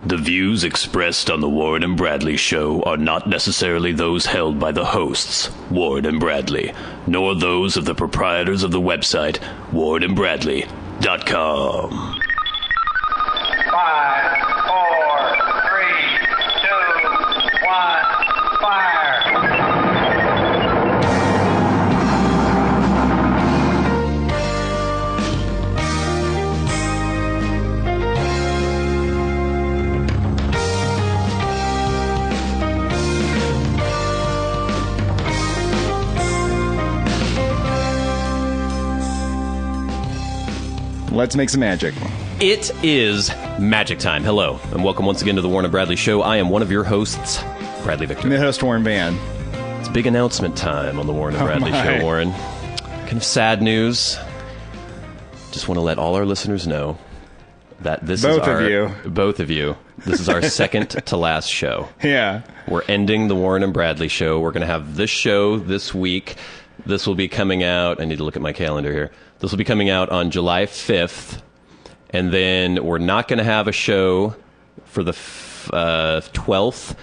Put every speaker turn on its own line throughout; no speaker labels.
The views expressed on the Warren and Bradley Show are not necessarily those held by the hosts, Warren and Bradley, nor those of the proprietors of the website, warrenandbradley.com.
5, 4, 3, 2, 1, fire!
Let's make some magic.
It is magic time. Hello, and welcome once again to the Warren and Bradley Show. I am one of your hosts, Bradley Victor.
I'm the host, Warren Van.
It's big announcement time on the Warren and Bradley Show, Warren. Kind of sad news. Just want to let all our listeners know that this
Both
is our...
of you.
Both of you. This is our second to last show.
Yeah.
We're ending the Warren and Bradley Show. We're going to have this show this week. This will be coming out... I need to look at my calendar here. This will be coming out on July 5th. And then we're not going to have a show for the 12th.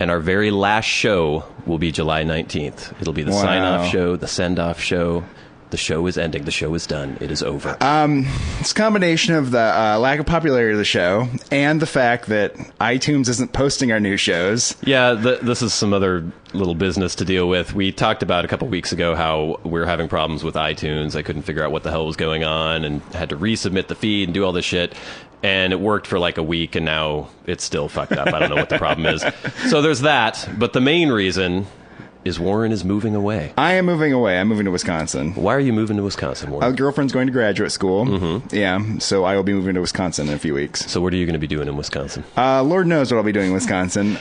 And our very last show will be July 19th. It'll be the sign-off show, the send-off show. The show is ending. The show is done. It is over.
It's a combination of the lack of popularity of the show and the fact that iTunes isn't posting our new shows.
Yeah, this is some other little business to deal with. We talked about a couple weeks ago how we were having problems with iTunes. I couldn't figure out what the hell was going on and had to resubmit the feed and do all this shit. And it worked for like a week, and now it's still fucked up. I don't know what the problem is. So there's that. But the main reason is Warren is moving away.
I am moving away. I'm moving to Wisconsin.
Why are you moving to Wisconsin, Warren?
My girlfriend's going to graduate school.
Mm-hmm.
Yeah, so I will be moving to Wisconsin in a few weeks.
So what are you going to be doing in Wisconsin?
Lord knows what I'll be doing in Wisconsin.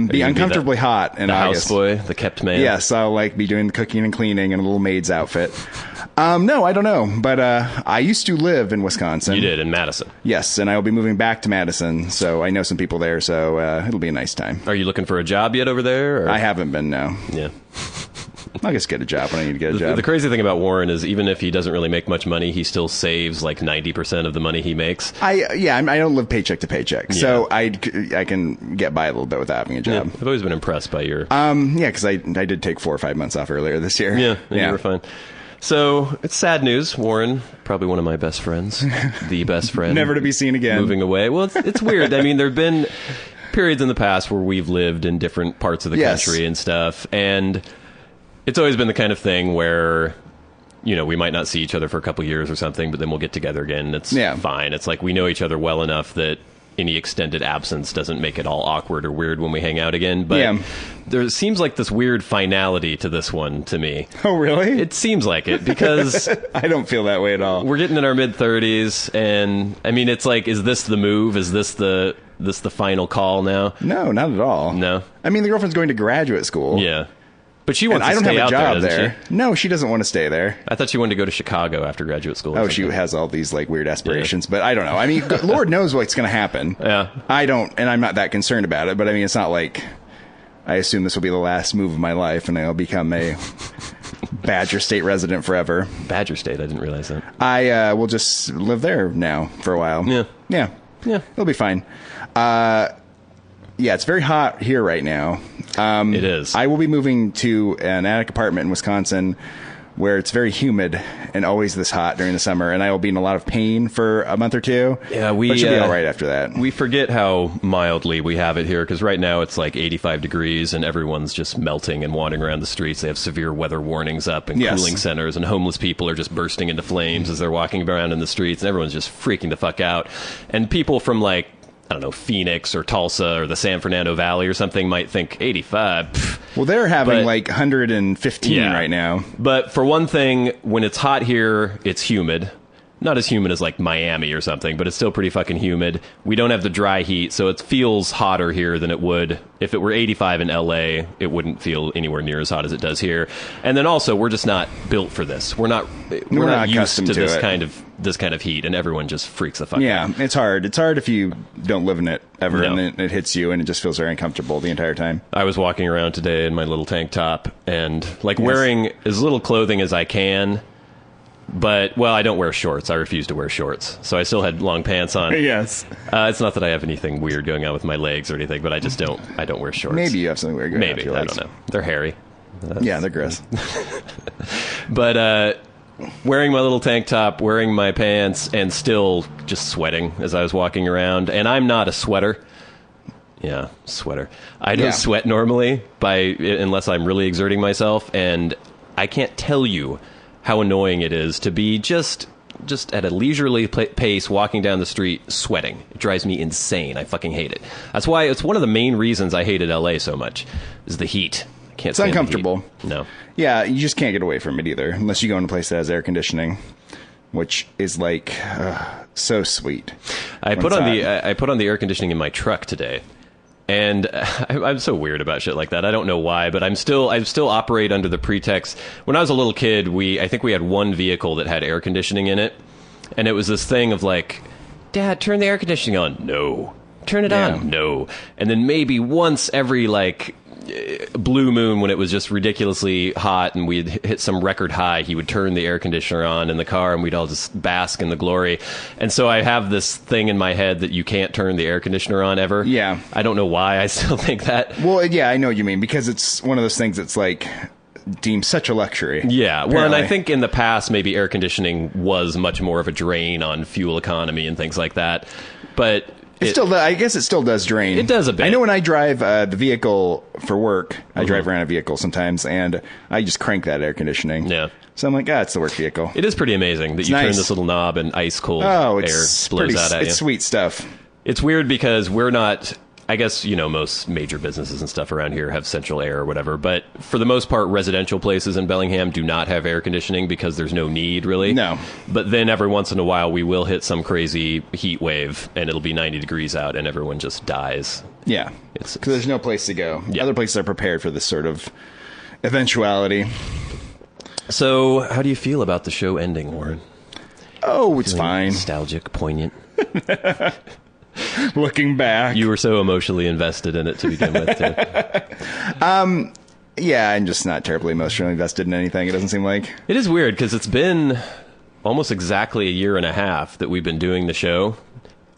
Be uncomfortably hot in August.
The houseboy, the kept man?
Yes, I'll be doing the cooking and cleaning in a little maid's outfit. No, I don't know. But I used to live in Wisconsin.
You did, in Madison.
Yes, and I will be moving back to Madison, so I know some people there, so it'll be a nice time.
Are you looking for a job yet over there? Or?
I haven't been, no.
Yeah.
I'll just get a job when I need to get a job.
The crazy thing about Warren is even if he doesn't really make much money, he still saves like 90% of the money he makes.
I don't live paycheck to paycheck, so I can get by a little bit without having a job.
Yeah, I've always been impressed by your...
because I did take 4 or 5 months off earlier this year.
Yeah, you were fine. So, it's sad news. Warren, probably one of my best friends, the best friend.
Never to be seen again.
Moving away. Well, it's weird. I mean, there have been periods in the past where we've lived in different parts of the country and stuff, and it's always been the kind of thing where, you know, we might not see each other for a couple years or something, but then we'll get together again, and it's fine. It's like we know each other well enough that any extended absence doesn't make it all awkward or weird when we hang out again. But there seems like this weird finality to this one to me.
Oh, really?
It seems like it, because
I don't feel that way at all.
We're getting in our mid-30s, and I mean, it's like, is this the move? Is this the final call now?
No, not at all.
No?
I mean, the girlfriend's going to graduate school.
Yeah. But she wants
and
to
I don't
stay
have a
out
job
there.
No, she doesn't want to stay there.
I thought she wanted to go to Chicago after graduate school.
Oh, she has all these like weird aspirations, but I don't know. I mean, Lord knows what's going to happen.
Yeah.
I don't, and I'm not that concerned about it, but I mean, it's not like I assume this will be the last move of my life and I'll become a Badger State resident forever.
Badger State, I didn't realize that.
I will just live there now for a while. Yeah. It'll be fine. Yeah, it's very hot here right now.
It is.
I will be moving to an attic apartment in Wisconsin where it's very humid and always this hot during the summer, and I will be in a lot of pain for a month or two.
Yeah,
but she'll be all right after that.
We forget how mildly we have it here, because right now it's like 85 degrees and everyone's just melting and wandering around the streets. They have severe weather warnings up and cooling centers, and homeless people are just bursting into flames as they're walking around in the streets, and everyone's just freaking the fuck out. And people from like, I don't know, Phoenix or Tulsa or the San Fernando Valley or something might think 85. Pff.
Well, they're having like 115 right now.
But for one thing, when it's hot here, it's humid. Not as humid as like Miami or something, but it's still pretty fucking humid. We don't have the dry heat, so it feels hotter here than it would if it were 85 in LA. It wouldn't feel anywhere near as hot as it does here. And then also, we're just not built for this. We're not used to this kind of heat, and everyone just freaks the fuck out.
Yeah, it's hard. It's hard if you don't live in it ever, and then it hits you, and it just feels very uncomfortable the entire time.
I was walking around today in my little tank top, and like wearing as little clothing as I can. But, well, I don't wear shorts. I refuse to wear shorts. So I still had long pants on.
Yes.
It's not that I have anything weird going on with my legs or anything, but I just don't wear shorts.
Maybe you have something weird going on with
Maybe.
your
I
legs.
don't know. They're hairy.
Yeah, they're gross.
But wearing my little tank top, wearing my pants, and still just sweating as I was walking around. And I'm not a sweater. Yeah, sweater. I don't sweat normally unless I'm really exerting myself, and I can't tell you how annoying it is to be just at a leisurely pace walking down the street sweating. It drives me insane. I fucking hate it. That's why it's one of the main reasons I hated LA so much is the heat. I can't
It's
stand
uncomfortable.
the heat. No.
Yeah, you just can't get away from it either, unless you go in a place that has air conditioning, which is like so sweet.
I put on the air conditioning in my truck today. And I'm so weird about shit like that. I don't know why, but I still operate under the pretext. When I was a little kid, I think we had one vehicle that had air conditioning in it, and it was this thing of like, Dad, turn the air conditioning on. No. Turn it on. No. And then maybe once every like blue moon, when it was just ridiculously hot and we'd hit some record high, he would turn the air conditioner on in the car and we'd all just bask in the glory. And so I have this thing in my head that you can't turn the air conditioner on ever.
Yeah.
I don't know why I still think that.
Well, yeah, I know what you mean, because it's one of those things that's like deemed such a luxury.
Yeah.
Apparently.
Well, and I think in the past, maybe air conditioning was much more of a drain on fuel economy and things like that. But
I guess it still does drain.
It does a bit.
I know when I drive the vehicle for work, I drive around a vehicle sometimes, and I just crank that air conditioning.
Yeah.
So I'm like, it's the work vehicle.
It is pretty amazing that you turn this little knob and ice cold air blows out at you.
It's sweet stuff.
It's weird because we're not... I guess, most major businesses and stuff around here have central air or whatever, but for the most part, residential places in Bellingham do not have air conditioning because there's no need, really.
No.
But then every once in a while, we will hit some crazy heat wave, and it'll be 90 degrees out, and everyone just dies.
Yeah, because there's no place to go.
Yeah.
Other places are prepared for this sort of eventuality.
So, how do you feel about the show ending, Warren?
Oh, it's fine.
Nostalgic, poignant.
Looking back.
You were so emotionally invested in it to begin with, too.
Yeah, I'm just not terribly emotionally invested in anything, it doesn't seem like.
It is weird, because it's been almost exactly a year and a half that we've been doing the show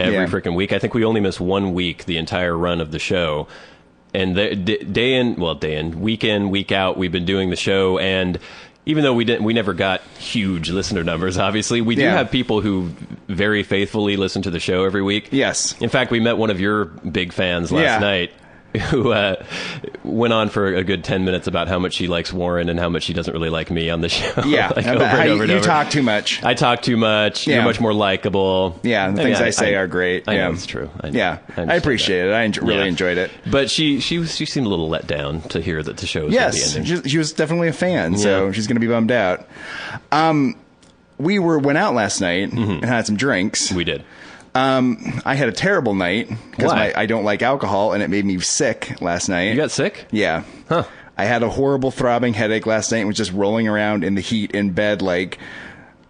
every freaking week. I think we only missed 1 week the entire run of the show. And week in, week out, we've been doing the show, and even though we never got huge listener numbers, obviously, we do have people who very faithfully listen to the show every week.
Yes.
In fact, we met one of your big fans last night who went on for a good 10 minutes about how much she likes Warren and how much she doesn't really like me on the show.
Yeah. You talk too much.
I talk too much.
Yeah.
You're much more likable.
Yeah, the things I say are great.
I know it's true.
I appreciate it. I really enjoyed it.
But she seemed a little let down to hear that the show was going to be ending.
She was definitely a fan, so she's going to be bummed out. We went out last night and had some drinks.
We did.
I had a terrible night because I don't like alcohol, and it made me sick last night.
You got sick?
Yeah.
Huh.
I had a horrible throbbing headache last night and was just rolling around in the heat in bed, like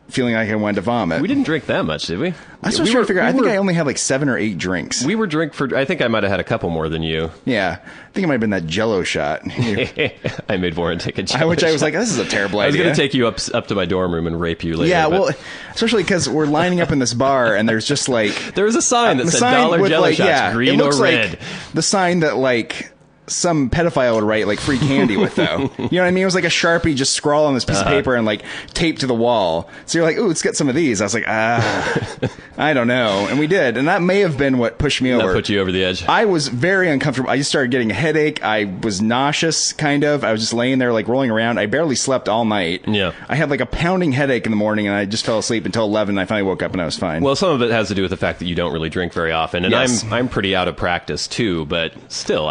feeling like I wanted to vomit.
We didn't drink that much, did we?
I was trying to figure out. I think I only had like 7 or 8 drinks.
We were I think I might have had a couple more than you.
Yeah. I think it might have been that Jell-O shot.
I made Warren take a Jell-O
Which I was
shot.
like, this is a terrible idea.
I was going to take you up to my dorm room and rape you later.
Yeah, well, especially because we're lining up in this bar and there's just like...
There was a sign that said $1 Jell-O shots, green or red.
Like the sign that like... some pedophile would write like free candy with, though. You know what I mean? It was like a Sharpie just scrawl on this piece of paper and like taped to the wall. So you're like, ooh, let's get some of these. I was like, I don't know. And we did. And that may have been what pushed me over.
That put you over the edge.
I was very uncomfortable. I just started getting a headache. I was nauseous, kind of. I was just laying there like rolling around. I barely slept all night.
Yeah.
I had like a pounding headache in the morning and I just fell asleep until 11 and I finally woke up and I was fine.
Well, some of it has to do with the fact that you don't really drink very often. And
yes.
I'm pretty out of practice too, but still.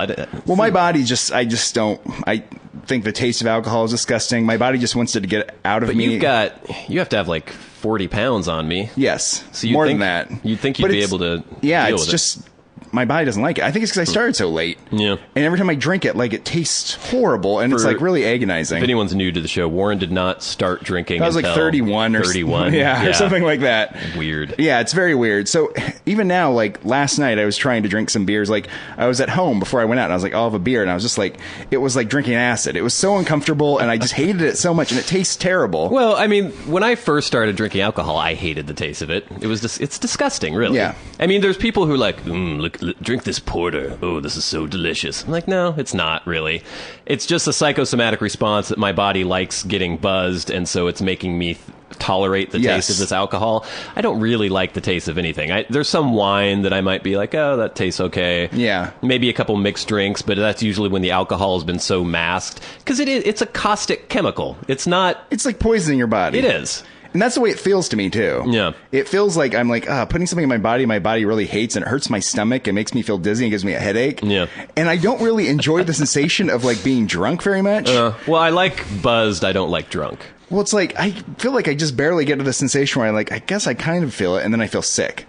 My body I think the taste of alcohol is disgusting. My body just wants it to get out of me.
But you have to have like 40 pounds on me.
Yes.
So
more than that.
You'd think you'd be able to
Yeah,
deal
it's
with
just my body doesn't like it. I think it's because I started so late.
Yeah.
And every time I drink it, like, it tastes horrible, and it's like really agonizing.
If anyone's new to the show, Warren did not start drinking.
I was like 31 or
31,
or something like that.
Weird.
Yeah, it's very weird. So even now, like last night, I was trying to drink some beers. Like I was at home before I went out, and I was like, I'll have a beer, and I was just like, it was like drinking acid. It was so uncomfortable, and I just hated it so much, and it tastes terrible.
Well, I mean, when I first started drinking alcohol, I hated the taste of it. It's disgusting, really.
Yeah.
I mean, there's people who are like, look, drink this porter. Oh, this is so delicious. I'm like, no, it's not really. It's just a psychosomatic response that my body likes getting buzzed, and so it's making me tolerate the taste of this alcohol. I don't really like the taste of anything. There's some wine that I might be like, oh, that tastes okay.
Yeah.
Maybe a couple mixed drinks, but that's usually when the alcohol has been so masked. Because it's a caustic chemical. It's not...
It's like poisoning your body.
It is.
And that's the way it feels to me, too.
Yeah.
It feels like I'm like, putting something in my body really hates, and it hurts my stomach. It makes me feel dizzy and gives me a headache.
Yeah.
And I don't really enjoy the sensation of, like, being drunk very much.
Well, I like buzzed. I don't like drunk.
Well, it's like, I feel like I just barely get to the sensation where I guess I kind of feel it, and then I feel sick.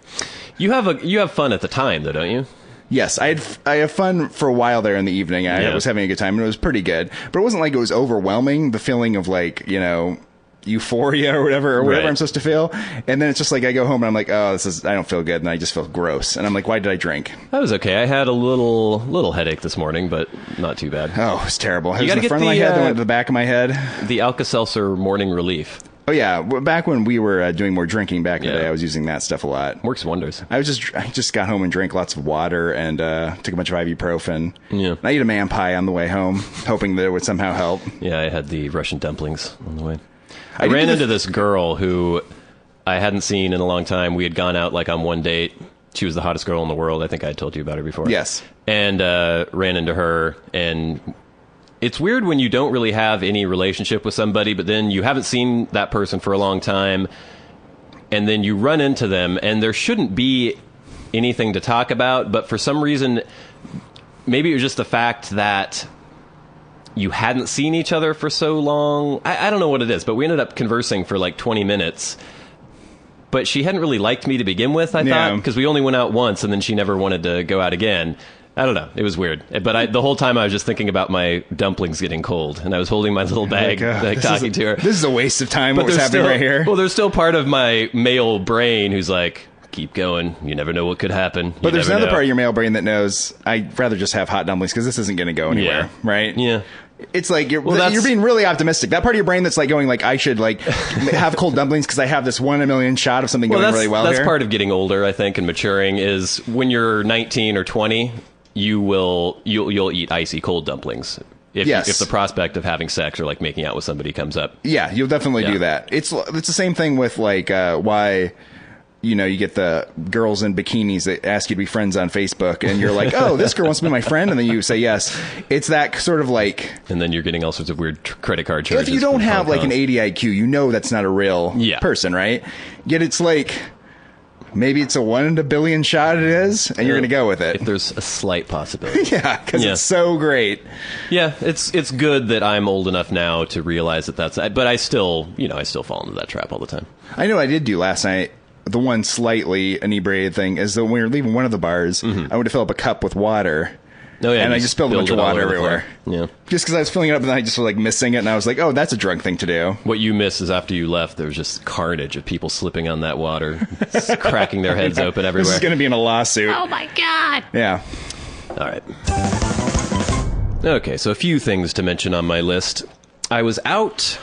You have fun at the time, though, don't you?
Yes, I have fun for a while there in the evening. I was having a good time, and it was pretty good. But it wasn't like it was overwhelming, the feeling of, like, euphoria or whatever I'm supposed to feel. And then it's just like I go home and I'm like, oh, I don't feel good, and I just feel gross. And I'm like, why did I drink?
That was okay. I had a little headache this morning, but not too bad.
Oh, it's terrible. It was in the front of my head, then went to the back of my head.
The Alka-Seltzer Morning Relief.
Oh yeah, back when we were doing more drinking back in the day, I was using that stuff a lot.
Works wonders.
I just got home and drank lots of water and took a bunch of ibuprofen.
Yeah.
And I ate a man pie on the way home, hoping that it would somehow help.
Yeah, I had the Russian dumplings on the way. I ran into this girl who I hadn't seen in a long time. We had gone out like on one date. She was the hottest girl in the world. I think I had told you about her before.
Yes.
And ran into her, and it's weird when you don't really have any relationship with somebody, but then you haven't seen that person for a long time, and then you run into them, and there shouldn't be anything to talk about, but for some reason, maybe it was just the fact that you hadn't seen each other for so long. I don't know what it is, but we ended up conversing for like 20 minutes. But she hadn't really liked me to begin with, I thought, because we only went out once, and then she never wanted to go out again. I don't know. It was weird. But the whole time I was just thinking about my dumplings getting cold, and I was holding my little bag, talking to her.
This is a waste of time, what's happening right here.
Well, there's still part of my male brain who's like, keep going. You never know what could happen.
But there's another part of your male brain that knows, I'd rather just have hot dumplings because this isn't going to go anywhere, right?
Yeah.
It's like you're being really optimistic. That part of your brain that's like going like, I should like have cold dumplings because I have this 1 in a million shot of something going really well here.
That's part of getting older, I think, and maturing is when you're 19 or 20, you'll eat icy cold dumplings. If the prospect of having sex or like making out with somebody comes up.
Yeah, you'll definitely do that. It's the same thing with like why you get the girls in bikinis that ask you to be friends on Facebook, and you're like, oh, this girl wants to be my friend, and then you say yes. It's that sort of like...
And then you're getting all sorts of weird credit card charges.
If you don't have like an 80 IQ, that's not a real person, right? Yet it's like... Maybe it's a 1 in a billion shot it is, and you're going to go with it.
If there's a slight possibility.
Yeah, because it's so great.
Yeah, it's good that I'm old enough now to realize that that's... But I still fall into that trap all the time.
I know I did do last night. The one slightly inebriated thing is that when we were leaving one of the bars, I went to fill up a cup with water.
Oh, yeah,
and I just spilled a bunch of water everywhere.
Yeah.
Just because I was filling it up and then I just was like missing it, and I was like, oh, that's a drunk thing to do.
What you miss is after you left, there was just carnage of people slipping on that water, cracking their heads open everywhere.
This is going to be in a lawsuit.
Oh, my God.
Yeah.
All right. Okay, so a few things to mention on my list. I was out...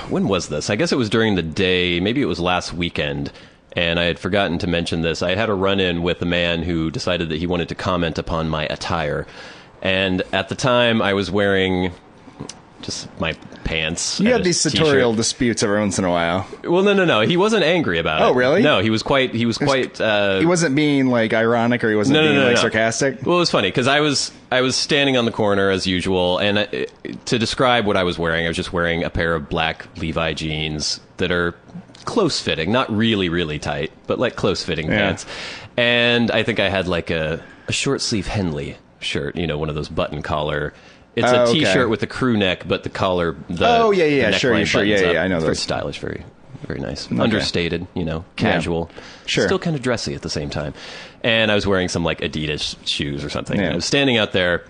When was this? I guess it was during the day. Maybe it was last weekend. And I had forgotten to mention this. I had a run-in with a man who decided that he wanted to comment upon my attire. And at the time, I was wearing just my pants.
You have these sartorial disputes every once in a while.
Well, no. He wasn't angry about it.
Oh, really?
No, he was quite... He
wasn't being, like, ironic, or he wasn't being sarcastic?
Well, it was funny, because I was standing on the corner, as usual, and to describe what I was wearing, I was just wearing a pair of black Levi jeans that are close-fitting, not really, really tight, but, like, close-fitting pants. And I think I had, like, a short-sleeve Henley shirt, one of those button collar... It's a T-shirt with a crew neck, but the collar, sure, I know those.
Very
stylish, very very nice. Understated, casual.
Yeah. Sure.
Still kind of dressy at the same time. And I was wearing some like Adidas shoes or something.
Yeah.
And I was standing out there,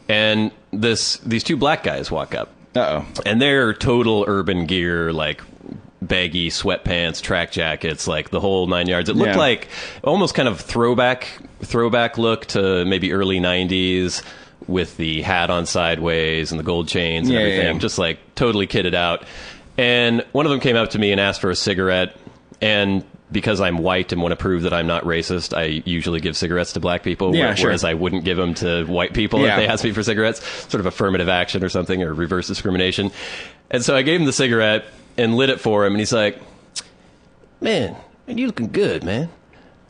and these two black guys walk up.
Uh-oh.
And they're total urban gear, like baggy sweatpants, track jackets, like the whole 9 yards. It looked like almost kind of throwback look to maybe early 90s with the hat on sideways and the gold chains and everything. Just like totally kitted out. And one of them came up to me and asked for a cigarette. And because I'm white and want to prove that I'm not racist, I usually give cigarettes to black people, whereas I wouldn't give them to white people if they asked me for cigarettes. Sort of affirmative action or something, or reverse discrimination. And so I gave him the cigarette and lit it for him, and he's like, man, you looking good, man.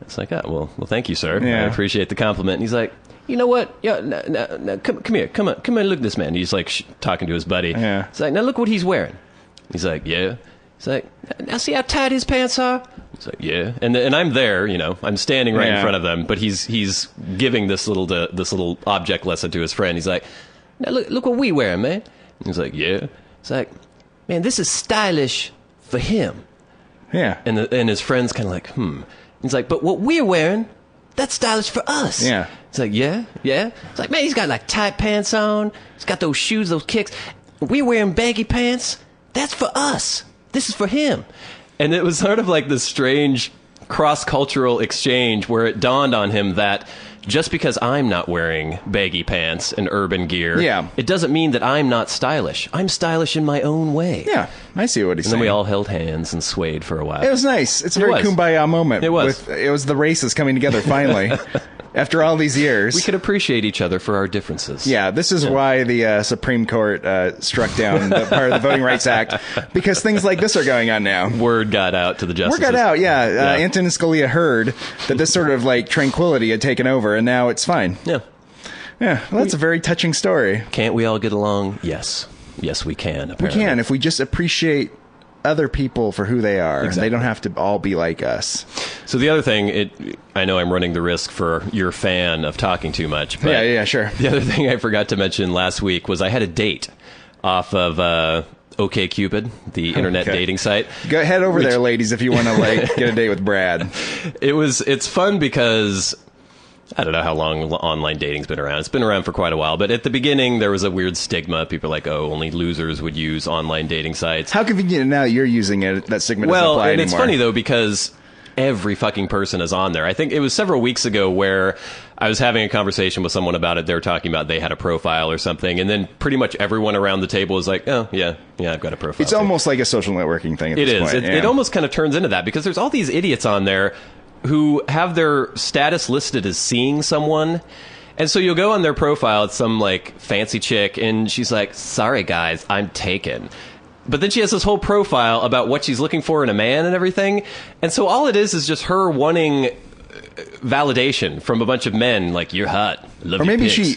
It's like, well, thank you, sir. I appreciate the compliment. And he's like, you know what? Yeah, no, come here. Come on, look at this man. He's like talking to his buddy.
Yeah.
He's like, now look what he's wearing. He's like, yeah. He's like, now see how tight his pants are? He's like, yeah. And I'm there, I'm standing right in front of them, but he's giving this little object lesson to his friend. He's like, now look what we wearing, man. And he's like, yeah. He's like, man, this is stylish for him.
Yeah.
And his friend's kind of like, He's like, but what we're wearing, that's stylish for us.
Yeah.
It's like, yeah. It's like, man, he's got like tight pants on. He's got those shoes, those kicks. We're wearing baggy pants. That's for us. This is for him. And it was sort of like this strange cross-cultural exchange where it dawned on him that just because I'm not wearing baggy pants and urban gear, it doesn't mean that I'm not stylish. I'm stylish in my own way.
Yeah, I see what he's saying.
And then we all held hands and swayed for a while.
It was nice. It's a very kumbaya moment.
It was.
It was the races coming together finally. After all these years.
We could appreciate each other for our differences.
Yeah, this is why the Supreme Court struck down the part of the Voting Rights Act, because things like this are going on now.
Word got out to the justices.
Word got out, Antonin Scalia heard that this sort of like tranquility had taken over, and now it's fine.
Yeah.
Yeah, well, that's a very touching story.
Can't we all get along? Yes. Yes, we can, apparently.
We can, if we just appreciate other people for who they are.
Exactly.
They don't have to all be like us.
So the other thing, I know I'm running the risk for your fan of talking too much. But
yeah, sure.
The other thing I forgot to mention last week was I had a date off of OkCupid, the internet dating site.
Go head over there, ladies, if you want to get a date with Brad.
It's fun because I don't know how long online dating's been around. It's been around for quite a while. But at the beginning, there was a weird stigma. People are like, only losers would use online dating sites.
How convenient now that you're using it, that stigma doesn't apply anymore.
It's funny, though, because every fucking person is on there. I think it was several weeks ago where I was having a conversation with someone about it. They were talking about they had a profile or something. And then pretty much everyone around the table was like, oh, yeah, I've got a profile.
It's almost like a social networking thing at this point.
It almost kind of turns into that because there's all these idiots on there who have their status listed as seeing someone. And so you'll go on their profile, it's some like fancy chick, and she's like, sorry guys, I'm taken. But then she has this whole profile about what she's looking for in a man and everything. And so all it is just her wanting validation from a bunch of men, like, you're hot, love
or
your
maybe
pics.
she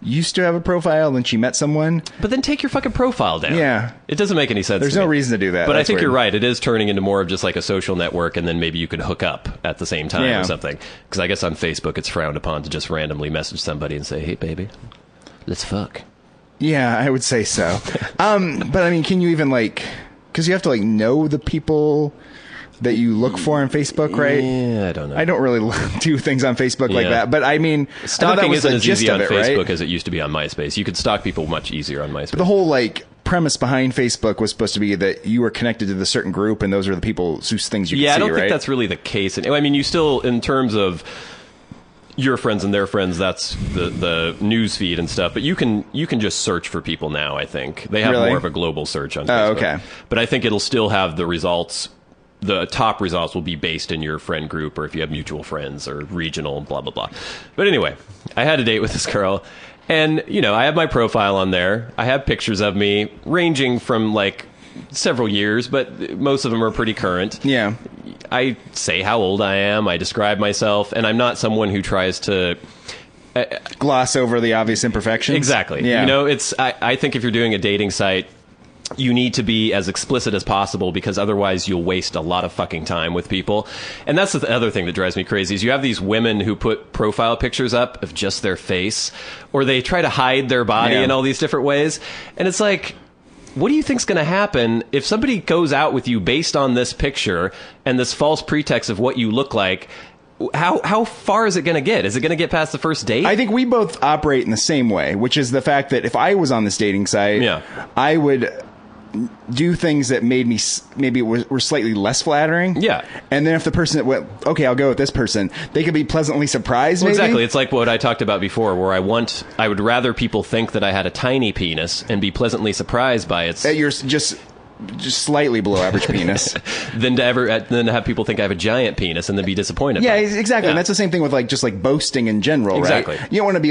used to have a profile and then she met someone.
But then take your fucking profile down.
Yeah.
It doesn't make any sense.
There's no reason to do that.
But
That's
I think
weird.
you're right. It is turning into more of just like a social network, and then maybe you could hook up at the same time or something. Because I guess on Facebook it's frowned upon to just randomly message somebody and say, hey, baby, let's fuck.
Yeah, I would say so. But I mean, can you even because you have to know the people that you look for on Facebook, right?
Yeah, I don't know.
I don't really do things on Facebook like that. But I mean,
stalking isn't as easy on Facebook
right?
as it used to be on MySpace. You could stalk people much easier on MySpace.
But the whole premise behind Facebook was supposed to be that you were connected to the certain group, and those are the people whose things you could see,
I don't
right?
think that's really the case. I mean, you still, in terms of your friends and their friends, that's the news feed and stuff. But you can just search for people now. I think they have more of a global search on Facebook.
Oh, okay.
But I think it'll still have the results. The top results will be based in your friend group, or if you have mutual friends, or regional, blah blah blah. But anyway, I had a date with this girl, and I have my profile on there. I have pictures of me ranging from several years, but most of them are pretty current.
Yeah.
I say how old I am. I describe myself, and I'm not someone who tries to
gloss over the obvious imperfections.
Exactly.
Yeah.
I think if you're doing a dating site, you need to be as explicit as possible, because otherwise you'll waste a lot of fucking time with people. And that's the other thing that drives me crazy is you have these women who put profile pictures up of just their face, or they try to hide their body in all these different ways. And it's like, what do you think's going to happen if somebody goes out with you based on this picture and this false pretext of what you look like? How far is it going to get? Is it going to get past the first date?
I think we both operate in the same way, which is the fact that if I was on this dating site, I would do things that made me maybe were slightly less flattering.
Yeah. And
then if the person that went, okay, I'll go with this person, they could be pleasantly surprised.
Well,
maybe.
Exactly. It's like what I talked about before, where I would rather people think that I had a tiny penis and be pleasantly surprised by its.
That you're just slightly below average penis.
than to have people think I have a giant penis and then be disappointed.
Yeah, exactly. Yeah. And that's the same thing with just boasting in general,
exactly.
Right? You don't want to be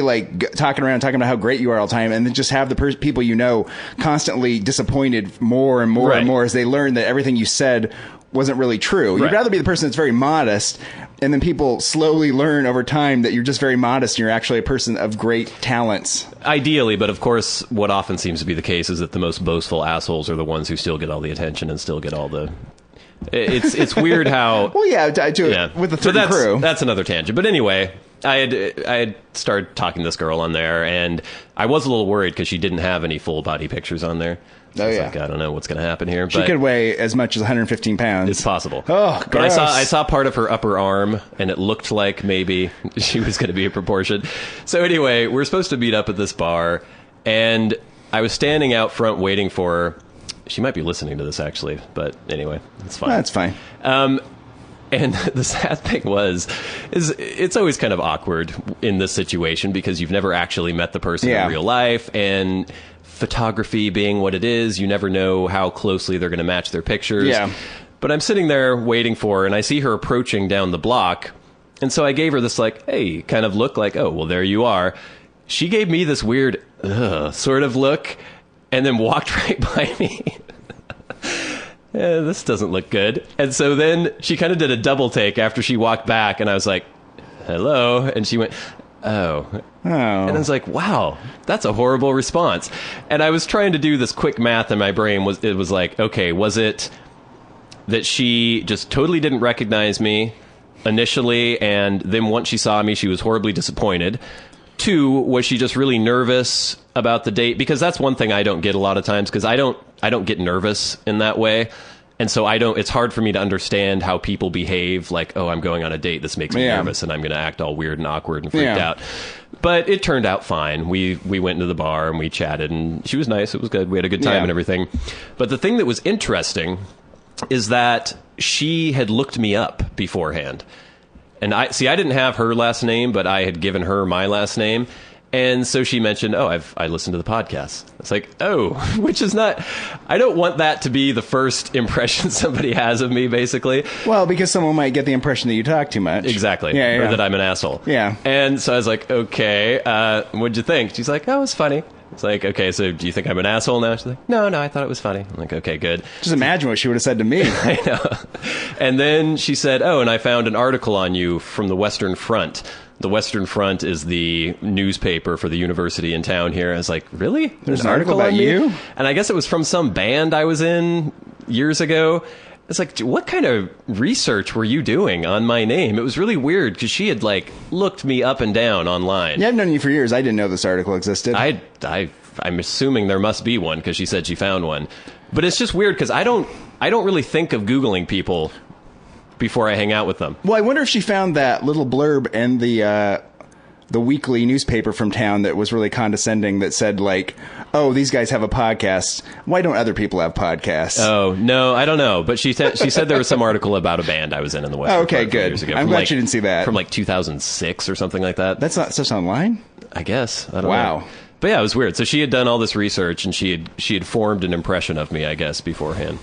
talking about how great you are all the time and then just have the people constantly disappointed more and more and more as they learn that everything you said wasn't really true. You'd rather be the person that's very modest, and then people slowly learn over time that you're just very modest and you're actually a person of great talents.
Ideally, but of course, what often seems to be the case is that the most boastful assholes are the ones who still get all the attention and still get all the... It's weird how...
Well, with the third crew.
That's another tangent. But anyway, I had started talking to this girl on there, and I was a little worried because she didn't have any full body pictures on there.
Oh, yeah.
I don't know what's going to happen here.
She could weigh as much as 115 pounds.
It's possible.
Oh, gross.
But I saw part of her upper arm, and it looked like maybe she was going to be a proportion. So anyway, we're supposed to meet up at this bar, and I was standing out front waiting for her. She might be listening to this, actually. But anyway, it's fine.
That's fine.
And the sad thing is it's always kind of awkward in this situation because you've never actually met the person in real life, and photography being what it is, you never know how closely they're going to match their pictures.
Yeah.
But I'm sitting there waiting for her, and I see her approaching down the block, and so I gave her this hey, kind of look like, oh, well, there you are. She gave me this weird sort of look, and then walked right by me. This doesn't look good. And so then she kind of did a double take after she walked back, and I was like, hello, and she went, oh. And I was like, wow, that's a horrible response. And I was trying to do this quick math in my brain. It was like, okay, was it that she just totally didn't recognize me initially, and then once she saw me, she was horribly disappointed? 2, was she just really nervous about the date? Because that's one thing I don't get a lot of times, because I don't get nervous in that way. And so it's hard for me to understand how people behave like, oh, I'm going on a date. This makes me nervous and I'm going to act all weird and awkward and freaked out. But it turned out fine. We went into the bar and we chatted, and she was nice. It was good. We had a good time and everything. But the thing that was interesting is that she had looked me up beforehand. And I didn't have her last name, but I had given her my last name. And so she mentioned, oh, I listened to the podcast. It's like, oh, which is not, I don't want that to be the first impression somebody has of me, basically.
Well, because someone might get the impression that you talk too much.
Exactly. Or that I'm an asshole.
Yeah.
And so I was like, okay, what'd you think? She's like, oh, it's funny. It's like, okay, so do you think I'm an asshole now? She's like, no, I thought it was funny. I'm like, okay, good.
Just imagine what she would have said to me.
I know. And then she said, oh, and I found an article on you from the Western Front. The Western Front is the newspaper for the university in town here. I was like, really?
There's an article about you?
And I guess it was from some band I was in years ago. It's like, what kind of research were you doing on my name? It was really weird because she had looked me up and down online.
Yeah, I've known you for years. I didn't know this article existed.
I'm assuming there must be one because she said she found one. But it's just weird because I don't really think of Googling people before I hang out with them.
Well, I wonder if she found that little blurb in the weekly newspaper from town that was really condescending that said, oh, these guys have a podcast. Why don't other people have podcasts?
Oh, no, I don't know. But she said there was some article about a band I was in the West.
Oh, okay, good. Years ago,
I'm
glad you didn't see that.
From 2006 or something like that.
That's not such online?
I guess. I don't know.
Wow.
But yeah, it was weird. So she had done all this research, and she had formed an impression of me, I guess, beforehand.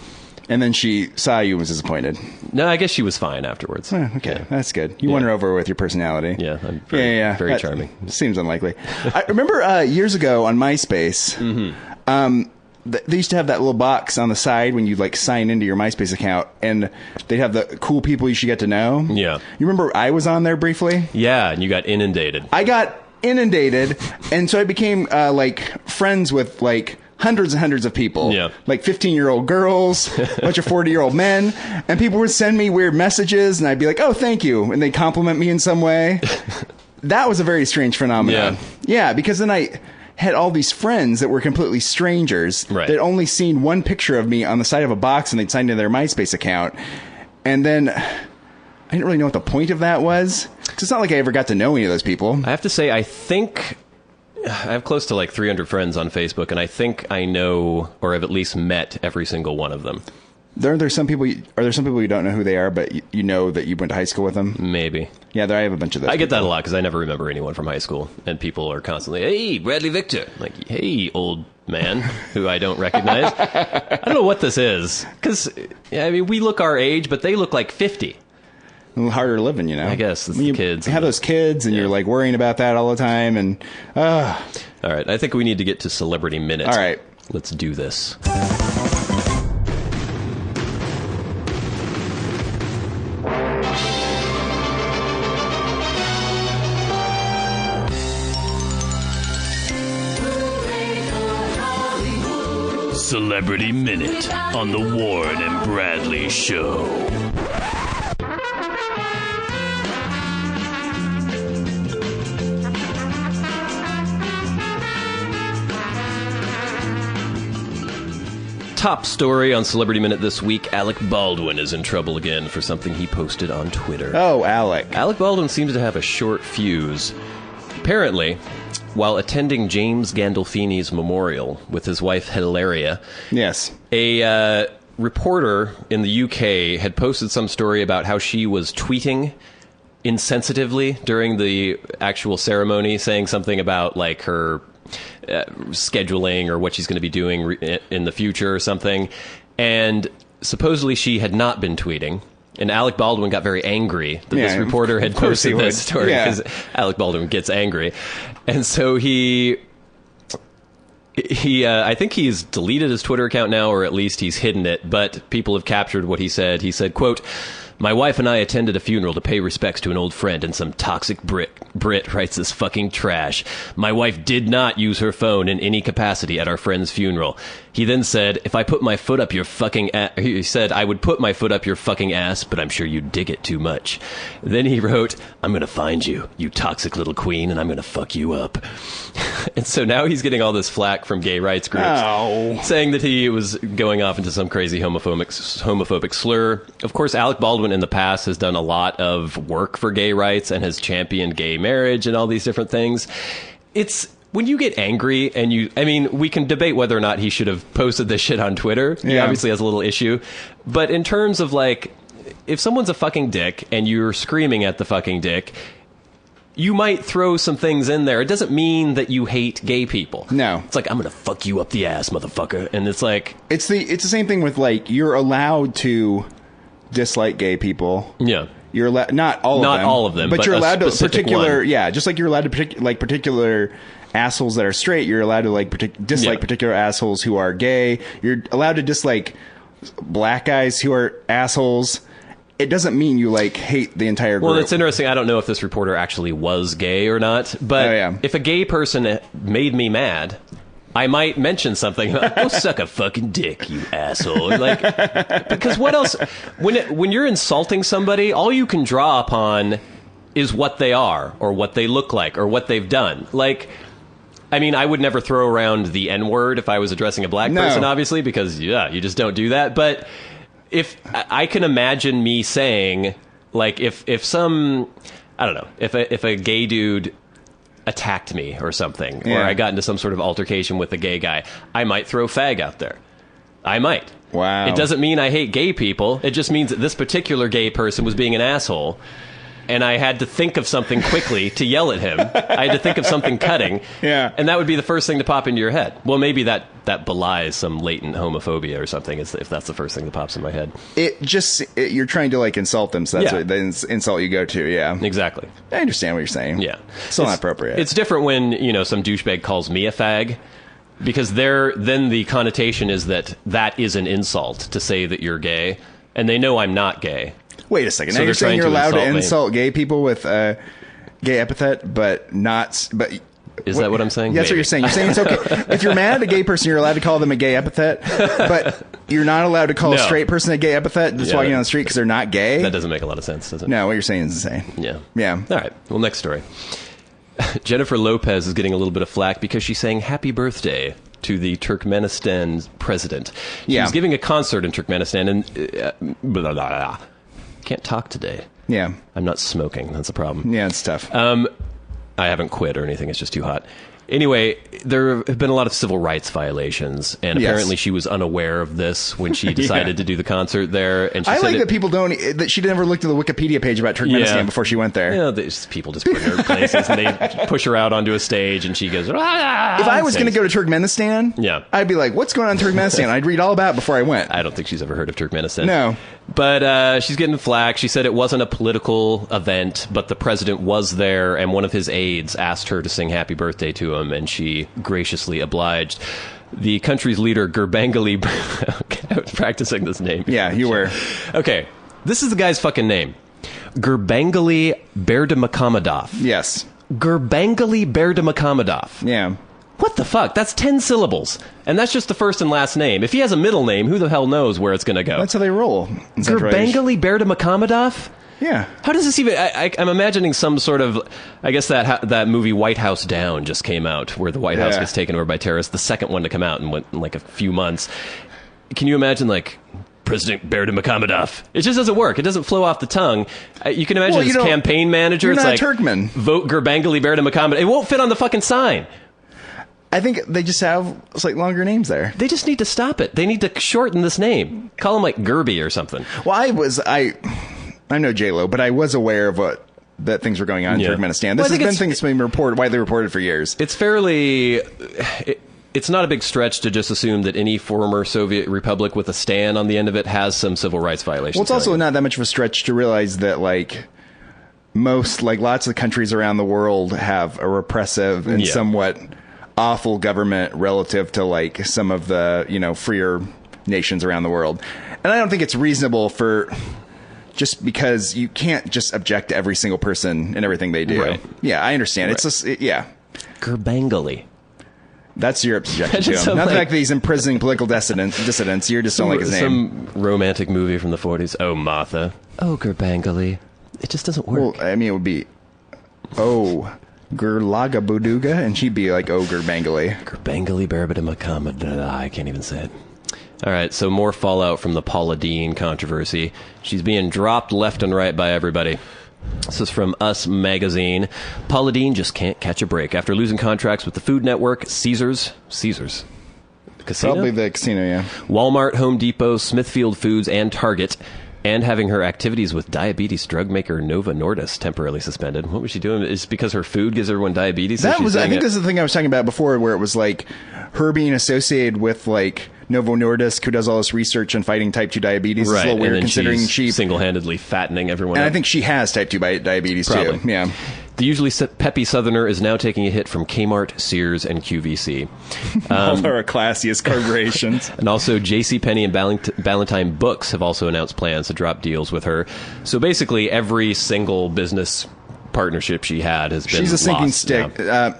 And then she saw you and was disappointed.
No, I guess she was fine afterwards.
Oh, okay, yeah. That's good. You won her over with your personality.
Yeah, I'm very charming.
Seems unlikely. I remember years ago on MySpace, they used to have that little box on the side when you sign into your MySpace account, and they'd have the cool people you should get to know.
Yeah.
You remember I was on there briefly?
Yeah, and you got inundated.
I got inundated, and so I became friends with hundreds and hundreds of people, 15-year-old girls, a bunch of 40-year-old men, and people would send me weird messages, and I'd be like, oh, thank you, and they'd compliment me in some way. That was a very strange phenomenon. Yeah, because then had all these friends that were completely strangers that only seen one picture of me on the side of a box and they'd signed into their MySpace account. And then I didn't really know what the point of that was. 'Cause it's not like I ever got to know any of those people.
I have to say, I think I have close to like 300 friends on Facebook, and I think I know or have at least met every single one of them.
Are there some people you don't know who they are, but you know that you went to high school with them?
Maybe.
Yeah, I have a bunch of those.
I get that a lot because I never remember anyone from high school, and people are constantly, "Hey, Bradley Victor," I'm like, "Hey, old man," who I don't recognize. I don't know what this is because I mean we look our age, but they look like 50.
A little harder living, I
guess it's
when
the
you
kids.
Have those kids, and you're like worrying about that all the time, and
all right, I think we need to get to Celebrity Minute.
All right,
let's do this.
Celebrity Minute on the Warren and Bradley Show.
Top story on Celebrity Minute this week. Alec Baldwin is in trouble again for something he posted on Twitter.
Oh, Alec.
Alec Baldwin seems to have a short fuse. Apparently, while attending James Gandolfini's memorial with his wife Hilaria,
yes,
a reporter in the UK had posted some story about how she was tweeting insensitively during the actual ceremony, saying something about like her scheduling or what she's going to be doing in the future or something. And supposedly she had not been tweeting. And Alec Baldwin got very angry that this reporter had posted this story because Alec Baldwin gets angry. And so he I think he's deleted his Twitter account now, or at least he's hidden it. But people have captured what he said. He said, quote, "My wife and I attended a funeral to pay respects to an old friend, and some toxic Brit writes this fucking trash. My wife did not use her phone in any capacity at our friend's funeral." He then said, "If I put my foot up your fucking ass," he said, "I would put my foot up your fucking ass, but I'm sure you dig it too much." Then he wrote, "I'm going to find you, you toxic little queen, and I'm going to fuck you up." And so now he's getting all this flack from gay rights groups saying that he was going off into some crazy homophobic slur. Of course, Alec Baldwin in the past has done a lot of work for gay rights and has championed gay marriage and all these different things. It's when you get angry and we can debate whether or not he should have posted this shit on Twitter. He obviously has a little issue. But in terms of like, if someone's a fucking dick and you're screaming at the fucking dick, you might throw some things in there. It doesn't mean that you hate gay people. No. It's like, "I'm going to fuck you up the ass, motherfucker." And it's like, it's the same thing with like, you're allowed to dislike gay people. Yeah. You're allowed, not all of them, but you're allowed to particular, just like you're allowed to particular assholes that are straight, you're allowed to dislike particular assholes who are gay. You're allowed to dislike black guys who are assholes. It doesn't mean you hate the entire group. Well, it's interesting. I don't know if this reporter actually was gay or not, but if a gay person made me mad, I might mention something about, "Go suck a fucking dick, you asshole." Because what else? When you're insulting somebody, all you can draw upon is what they are, or what they look like, or what they've done. I would never throw around the N-word if I was addressing a black person, obviously, because you just don't do that. But if I can imagine me saying, if some, I don't know, if a gay dude attacked me or something, or I got into some sort of altercation with a gay guy, I might throw fag out there. I might. Wow. It doesn't mean I hate gay people. It just means that this particular gay person was being an asshole, and I had to think of something quickly to yell at him. I had to think of something cutting. Yeah. And that would be the first thing to pop into your head. Well, maybe that belies some latent homophobia or something, if that's the first thing that pops in my head.
You're trying to insult them, so that's what the insult you go to,
Exactly.
I understand what you're saying. Yeah. Still not appropriate.
It's different when, some douchebag calls me a fag, because then the connotation is that is an insult to say that you're gay, and they know I'm not gay.
Wait a second. So now you're saying you're allowed to insult gay people with a gay epithet, but not...
Is that what I'm saying?
Yeah, that's what you're saying. You're saying it's okay. If you're mad at a gay person, you're allowed to call them a gay epithet, but you're not allowed to call a straight person a gay epithet just walking down the street because they're not gay?
That doesn't make a lot of sense, does it?
No, what you're saying is insane.
Yeah. All right. Well, next story. Jennifer Lopez is getting a little bit of flack because she sang Happy Birthday to the Turkmenistan president. She was giving a concert in Turkmenistan and... blah, blah, blah. Can't talk today.
Yeah.
I'm not smoking. That's a problem.
Yeah, it's tough.
I haven't quit or anything. It's just too hot. Anyway, there have been a lot of civil rights violations, and apparently she was unaware of this when she decided to do the concert there. And she
I like that people that she never looked at the Wikipedia page about Turkmenistan before she went there.
Yeah, people just put her places, and they push her out onto a stage, and she goes, "Ah!"
If I was going to go to Turkmenistan, I'd be like, what's going on in Turkmenistan? I'd read all about it before I went.
I don't think she's ever heard of Turkmenistan.
No.
But she's getting flack. She said it wasn't a political event, but the president was there, and one of his aides asked her to sing Happy Birthday to him, and she graciously obliged. The country's leader, Gurbanguly... I was practicing this name.
Yeah, you were.
Okay, this is the guy's fucking name. Gurbanguly Berdimuhamedov.
Yes.
Gurbanguly Berdimuhamedov.
Yeah.
What the fuck? That's 10 syllables. And that's just the first and last name. If he has a middle name, who the hell knows where it's going to go?
That's how they roll.
Gurbanguly Berdimuhamedov?
Yeah.
How does this even... I'm imagining some sort of... I guess that movie White House Down just came out, where the White House gets taken over by terrorists. The second one to come out in like a few months. Can you imagine, like... President Berdimuhamedov. It just doesn't work. It doesn't flow off the tongue. You can imagine his campaign manager.
You're
it's
not
like,
Turkmen.
Vote Gurbanguly Berdimuhamedov. It won't fit on the fucking sign.
I think they just have longer names there.
They just need to stop it. They need to shorten this name. Call him like Gerby or something.
Well, I'm no J-Lo, but I was aware of that things were going on in Turkmenistan. This has been things that's been widely reported for years.
It's fairly... It's not a big stretch to just assume that any former Soviet republic with a stan on the end of it has some civil rights violations.
Well, it's also not that much of a stretch to realize that, lots of countries around the world have a repressive and somewhat awful government relative to, some of the, freer nations around the world. And I don't think it's reasonable just because you can't just object to every single person and everything they do.
Right.
Yeah, I understand.
Right.
It's just,
Gurbanguly.
That's your objection to him. Not the fact that he's imprisoning political dissidents. You just don't like his name.
Some romantic movie from the 40s. Oh, Martha. Oh, Gurbanguly. It just doesn't work.
Well, I mean, it would be, Gurlaga Buduga, and she'd be like, Gurbanguly.
Gurbanguly Berdimuhamedov. I can't even say it. All right, so more fallout from the Paula Deen controversy. She's being dropped left and right by everybody. This is from Us Magazine. Paula Deen just can't catch a break after losing contracts with the Food Network, Caesars, Casino?
Probably the casino, yeah.
Walmart, Home Depot, Smithfield Foods, and Target, and having her activities with diabetes drug maker Novo Nordisk temporarily suspended. What was she doing? Is it because her food gives everyone diabetes?
I think this is the thing I was talking about before, where it was her being associated with Novo Nordisk, who does all this research on fighting type 2 diabetes.
Right,
is a little weird considering
she's single-handedly fattening everyone
and
up.
I think she has type 2 diabetes
Probably.
too. Yeah.
The usually peppy Southerner is now taking a hit from Kmart, Sears, and QVC.
All our classiest corporations.
And also JCPenney and Ballantine Books have also announced plans to drop deals with her. So basically every single business partnership she had has been
She's a sinking
lost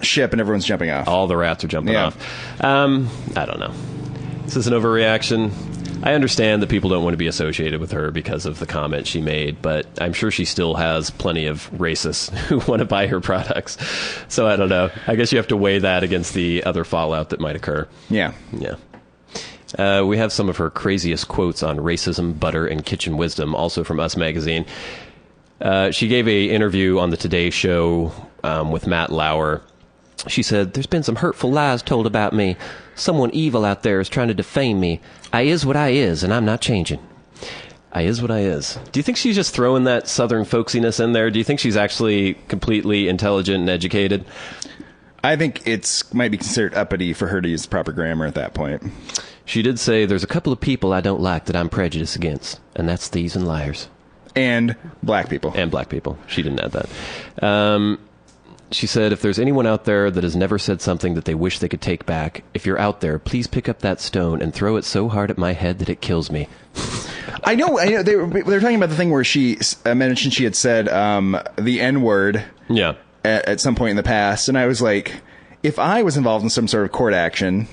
ship, and everyone's jumping off.
All the rats are jumping off. I don't know. Is this an overreaction? I understand that people don't want to be associated with her because of the comment she made, but I'm sure she still has plenty of racists who want to buy her products. So I don't know. I guess you have to weigh that against the other fallout that might occur.
Yeah.
Yeah. We have some of her craziest quotes on racism, butter, and kitchen wisdom, also from Us Magazine. She gave an interview on the Today Show with Matt Lauer. She said, "There's been some hurtful lies told about me. Someone evil out there is trying to defame me. I is what I is, and I'm not changing. I is what I is." Do you think she's just throwing that Southern folksiness in there? Do you think she's actually completely intelligent and educated?
I think might be considered uppity for her to use proper grammar at that point.
She did say, "There's a couple of people I don't like that I'm prejudiced against, and that's thieves and liars."
And black people.
And black people. She didn't add that. She said, "If there's anyone out there that has never said something that they wish they could take back, if you're out there, please pick up that stone and throw it so hard at my head that it kills me."
I know. They were talking about the thing where she mentioned she had said the N-word at some point in the past. And I was like, if I was involved in some sort of court action...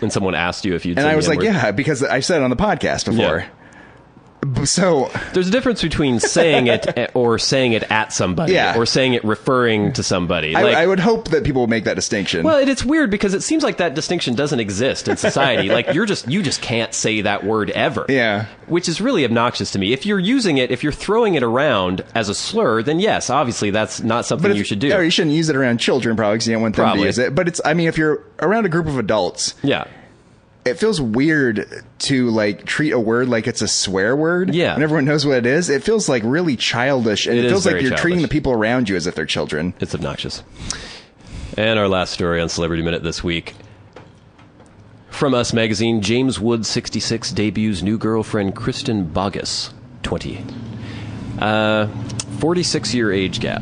And someone asked you if you'd
And
said
I was
the
like,
N-word.
yeah, because I said it on the podcast before. So
there's a difference between saying it or saying it at somebody, or saying it referring to somebody.
I would hope that people would make that distinction.
Well, it's weird because it seems like that distinction doesn't exist in society. Like you just can't say that word ever.
Yeah.
Which is really obnoxious to me. If you're using it, if you're throwing it around as a slur, then yes, obviously that's not something you should do.
Or you shouldn't use it around children, probably, because you don't want them to use it. But if you're around a group of adults, it feels weird to like treat a word like it's a swear word.
Yeah.
And everyone knows what it is. It feels like really childish. And it feels like you're treating the people around you as if they're children.
It's obnoxious. And our last story on Celebrity Minute this week. From Us Magazine, James Wood, 66, debuts new girlfriend Kristen Bogus, 20. 46-year age gap.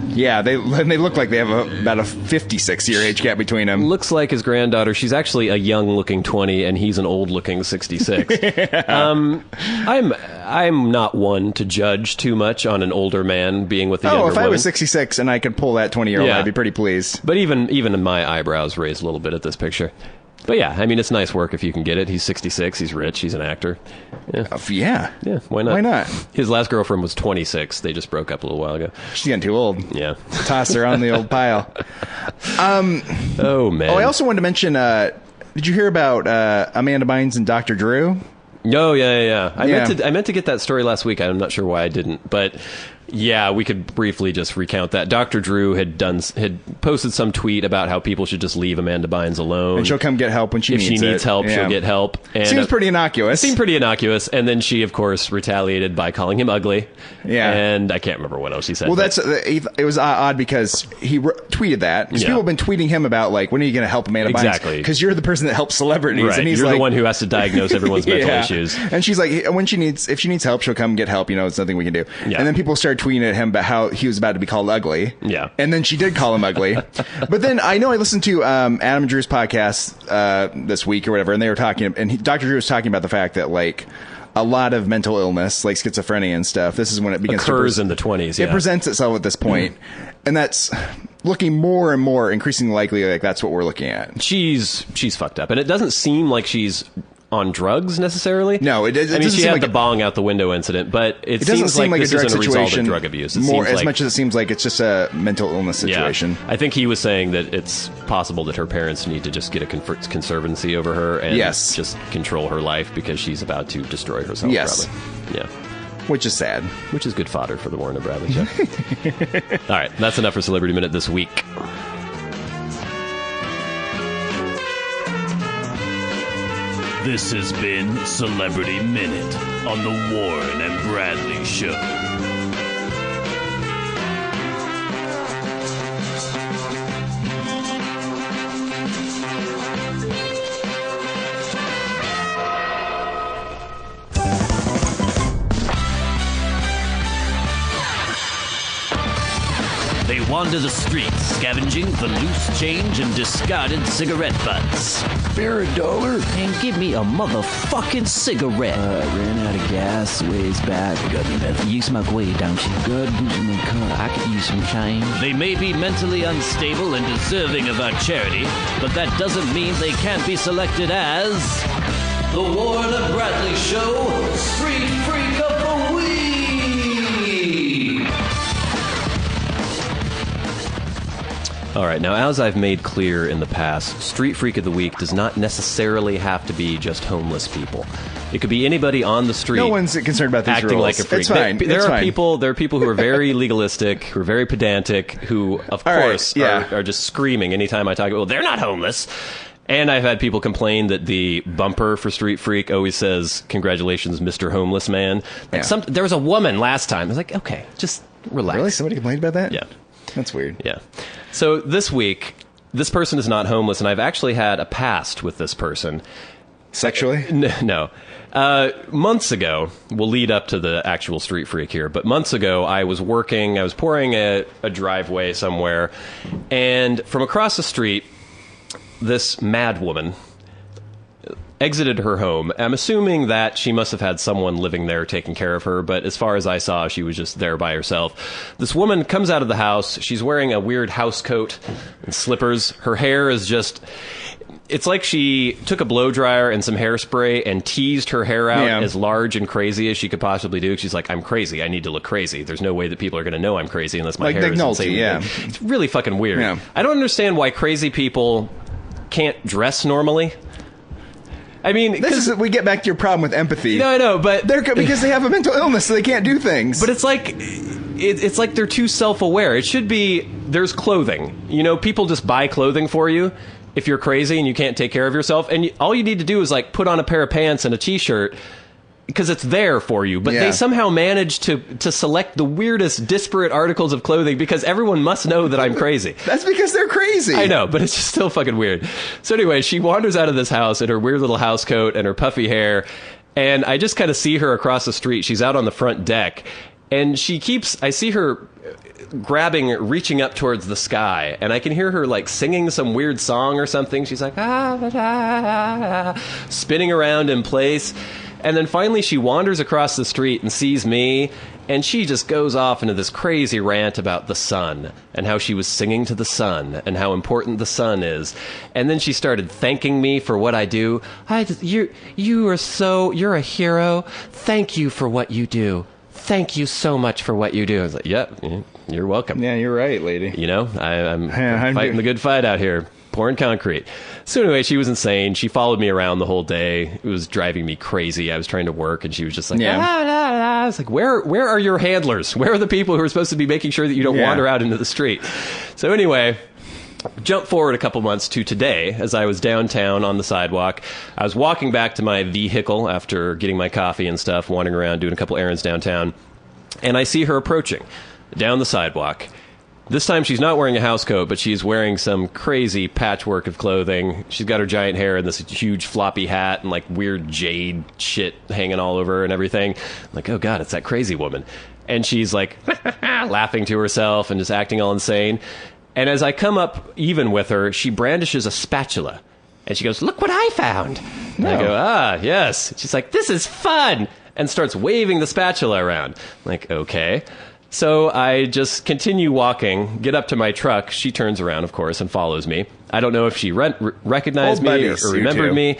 Yeah, they look like they have about a 56-year age gap between them.
Looks like his granddaughter. She's actually a young-looking 20, and he's an old-looking 66. I'm not one to judge too much on an older man being with a younger woman.
If I was 66 and I could pull that 20-year-old, I'd be pretty pleased.
But even my eyebrows raised a little bit at this picture. But yeah, I mean, it's nice work if you can get it. He's 66. He's rich. He's an actor.
Yeah.
Yeah, why not?
Why not?
His last girlfriend was 26. They just broke up a little while ago.
She's getting too old.
Yeah.
Toss her on the old pile.
Oh, man.
I also wanted to mention, did you hear about Amanda Bynes and Dr. Drew?
Oh, yeah. I meant to get that story last week. I'm not sure why I didn't, but yeah, we could briefly just recount that. Dr. Drew had posted some tweet about how people should just leave Amanda Bynes alone.
And she'll come get help when she needs it.
If she needs help, she'll get help. And
seems pretty innocuous.
Seemed pretty innocuous. And then she, of course, retaliated by calling him ugly. Yeah. And I can't remember what else she said.
Well, it was odd because he tweeted that. Because people have been tweeting him about, like, when are you going to help Amanda Bynes?
Exactly.
Because you're the person that helps celebrities.
Right.
And he's
you're the one who has to diagnose everyone's mental issues.
And she's like, if she needs help, she'll come get help. It's nothing we can do. Yeah. And then people started tweeting at him about how he was about to be called ugly.
Yeah.
And then she did call him ugly. But then I listened to Adam and Drew's podcast this week or whatever, and they were talking, and Dr. Drew was talking about the fact that, like, a lot of mental illness, like schizophrenia and stuff, this is when it begins
occurs in the 20s.
It presents itself at this point. And that's looking more and more increasingly likely like that's what we're looking at.
She's fucked up. And it doesn't seem like she's on drugs necessarily.
No, it doesn't.
I mean, she had
like
the bong out the window incident, but it
doesn't
seems
seem like
this
a drug
isn't
situation.
A result of drug abuse. It
more
seems
as much as it seems like it's just a mental illness situation.
Yeah. I think he was saying that it's possible that her parents need to just get a conservancy over her and just control her life because she's about to destroy herself. Probably. Yeah.
Which is sad.
Which is good fodder for the Warren and Bradley show. All right, that's enough for Celebrity Minute this week.
This has been Celebrity Minute on the Warren and Bradley Show. They wander the streets, scavenging for loose change and discarded cigarette butts.
Bear $1
and give me a motherfucking cigarette.
Ran out of gas ways back.
Got me that. You smoke weed, don't you?
Good booze my car.
I could use some change.
They may be mentally unstable and deserving of our charity, but that doesn't mean they can't be selected as the Warren and Bradley Show Street Freak of the Week.
All right, now as I've made clear in the past, Street Freak of the Week does not necessarily have to be just homeless people. It could be anybody on the street.
No one's concerned about these
acting
rules.
like a freak.
It's fine.
There are people who are very legalistic, who are very pedantic, who of course are just screaming anytime I talk about, well, they're not homeless. And I've had people complain that the bumper for Street Freak always says, "Congratulations, Mr. Homeless Man." Like there was a woman last time. I was like, okay, just relax.
Really? Somebody complained about that?
Yeah.
That's weird.
Yeah. So this week, this person is not homeless, and I've actually had a past with this person.
Sexually?
No. Months ago, we'll lead up to the actual Street Freak here, but months ago, I was pouring a driveway somewhere, and from across the street, this mad woman exited her home. I'm assuming that she must have had someone living there taking care of her, but as far as I saw, she was just there by herself. This woman comes out of the house. She's wearing a weird house coat and slippers. Her hair is just... It's like she took a blow dryer and some hairspray and teased her hair out as large and crazy as she could possibly do. She's like, I'm crazy. I need to look crazy. There's no way that people are going to know I'm crazy unless my hair is insane.
Yeah.
It's really fucking weird.
Yeah.
I don't understand why crazy people can't dress normally. I mean,
we get back to your problem with empathy.
No, I know, but
because they have a mental illness, so they can't do things.
But it's like it's like they're too self-aware. It should be there's clothing. You know, people just buy clothing for you if you're crazy and you can't take care of yourself, and all you need to do is like put on a pair of pants and a t-shirt because it's there for you. But they somehow manage to select the weirdest, disparate articles of clothing because everyone must know that I'm crazy.
That's because they're crazy.
I know, but it's just still fucking weird. So anyway, she wanders out of this house in her weird little house coat and her puffy hair, and I just kind of see her across the street. She's out on the front deck, and I see her reaching up towards the sky, and I can hear her like singing some weird song or something. She's like spinning around in place, and then finally she wanders across the street and sees me, and she just goes off into this crazy rant about the sun and how she was singing to the sun and how important the sun is. And then she started thanking me for what I do. You're a hero. Thank you for what you do. Thank you so much for what you do. I was like, yep, you're welcome.
Yeah, you're right, lady.
You know, I'm fighting the good fight out here, pouring concrete. So anyway, she was insane. She followed me around the whole day. It was driving me crazy. I was trying to work, and she was just like, I was like, where are your handlers? Where are the people who are supposed to be making sure that you don't wander out into the street? So anyway... Jump forward a couple months to today, as I was downtown on the sidewalk. I was walking back to my vehicle after getting my coffee and stuff, wandering around, doing a couple errands downtown, and I see her approaching down the sidewalk. This time she's not wearing a house coat, but she's wearing some crazy patchwork of clothing. She's got her giant hair and this huge floppy hat and like weird jade shit hanging all over her and everything. I'm like, oh God, it's that crazy woman. And she's like laughing to herself and just acting all insane. And as I come up even with her, she brandishes a spatula. And she goes, look what I found. And I go, yes. She's like, this is fun. And starts waving the spatula around. I'm like, okay. So I just continue walking, get up to my truck. She turns around, of course, and follows me. I don't know if she recognized me or remembered me.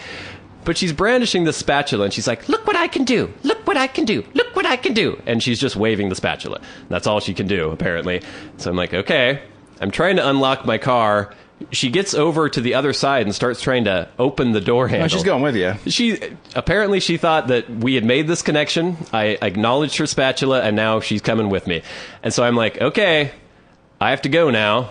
But she's brandishing the spatula, and she's like, look what I can do. Look what I can do. Look what I can do. And she's just waving the spatula. That's all she can do, apparently. So I'm like, okay. I'm trying to unlock my car. She gets over to the other side and starts trying to open the door handle.
Oh, she's going with you.
She thought that we had made this connection. I acknowledged her spatula, and now she's coming with me. And so I'm like, okay, I have to go now.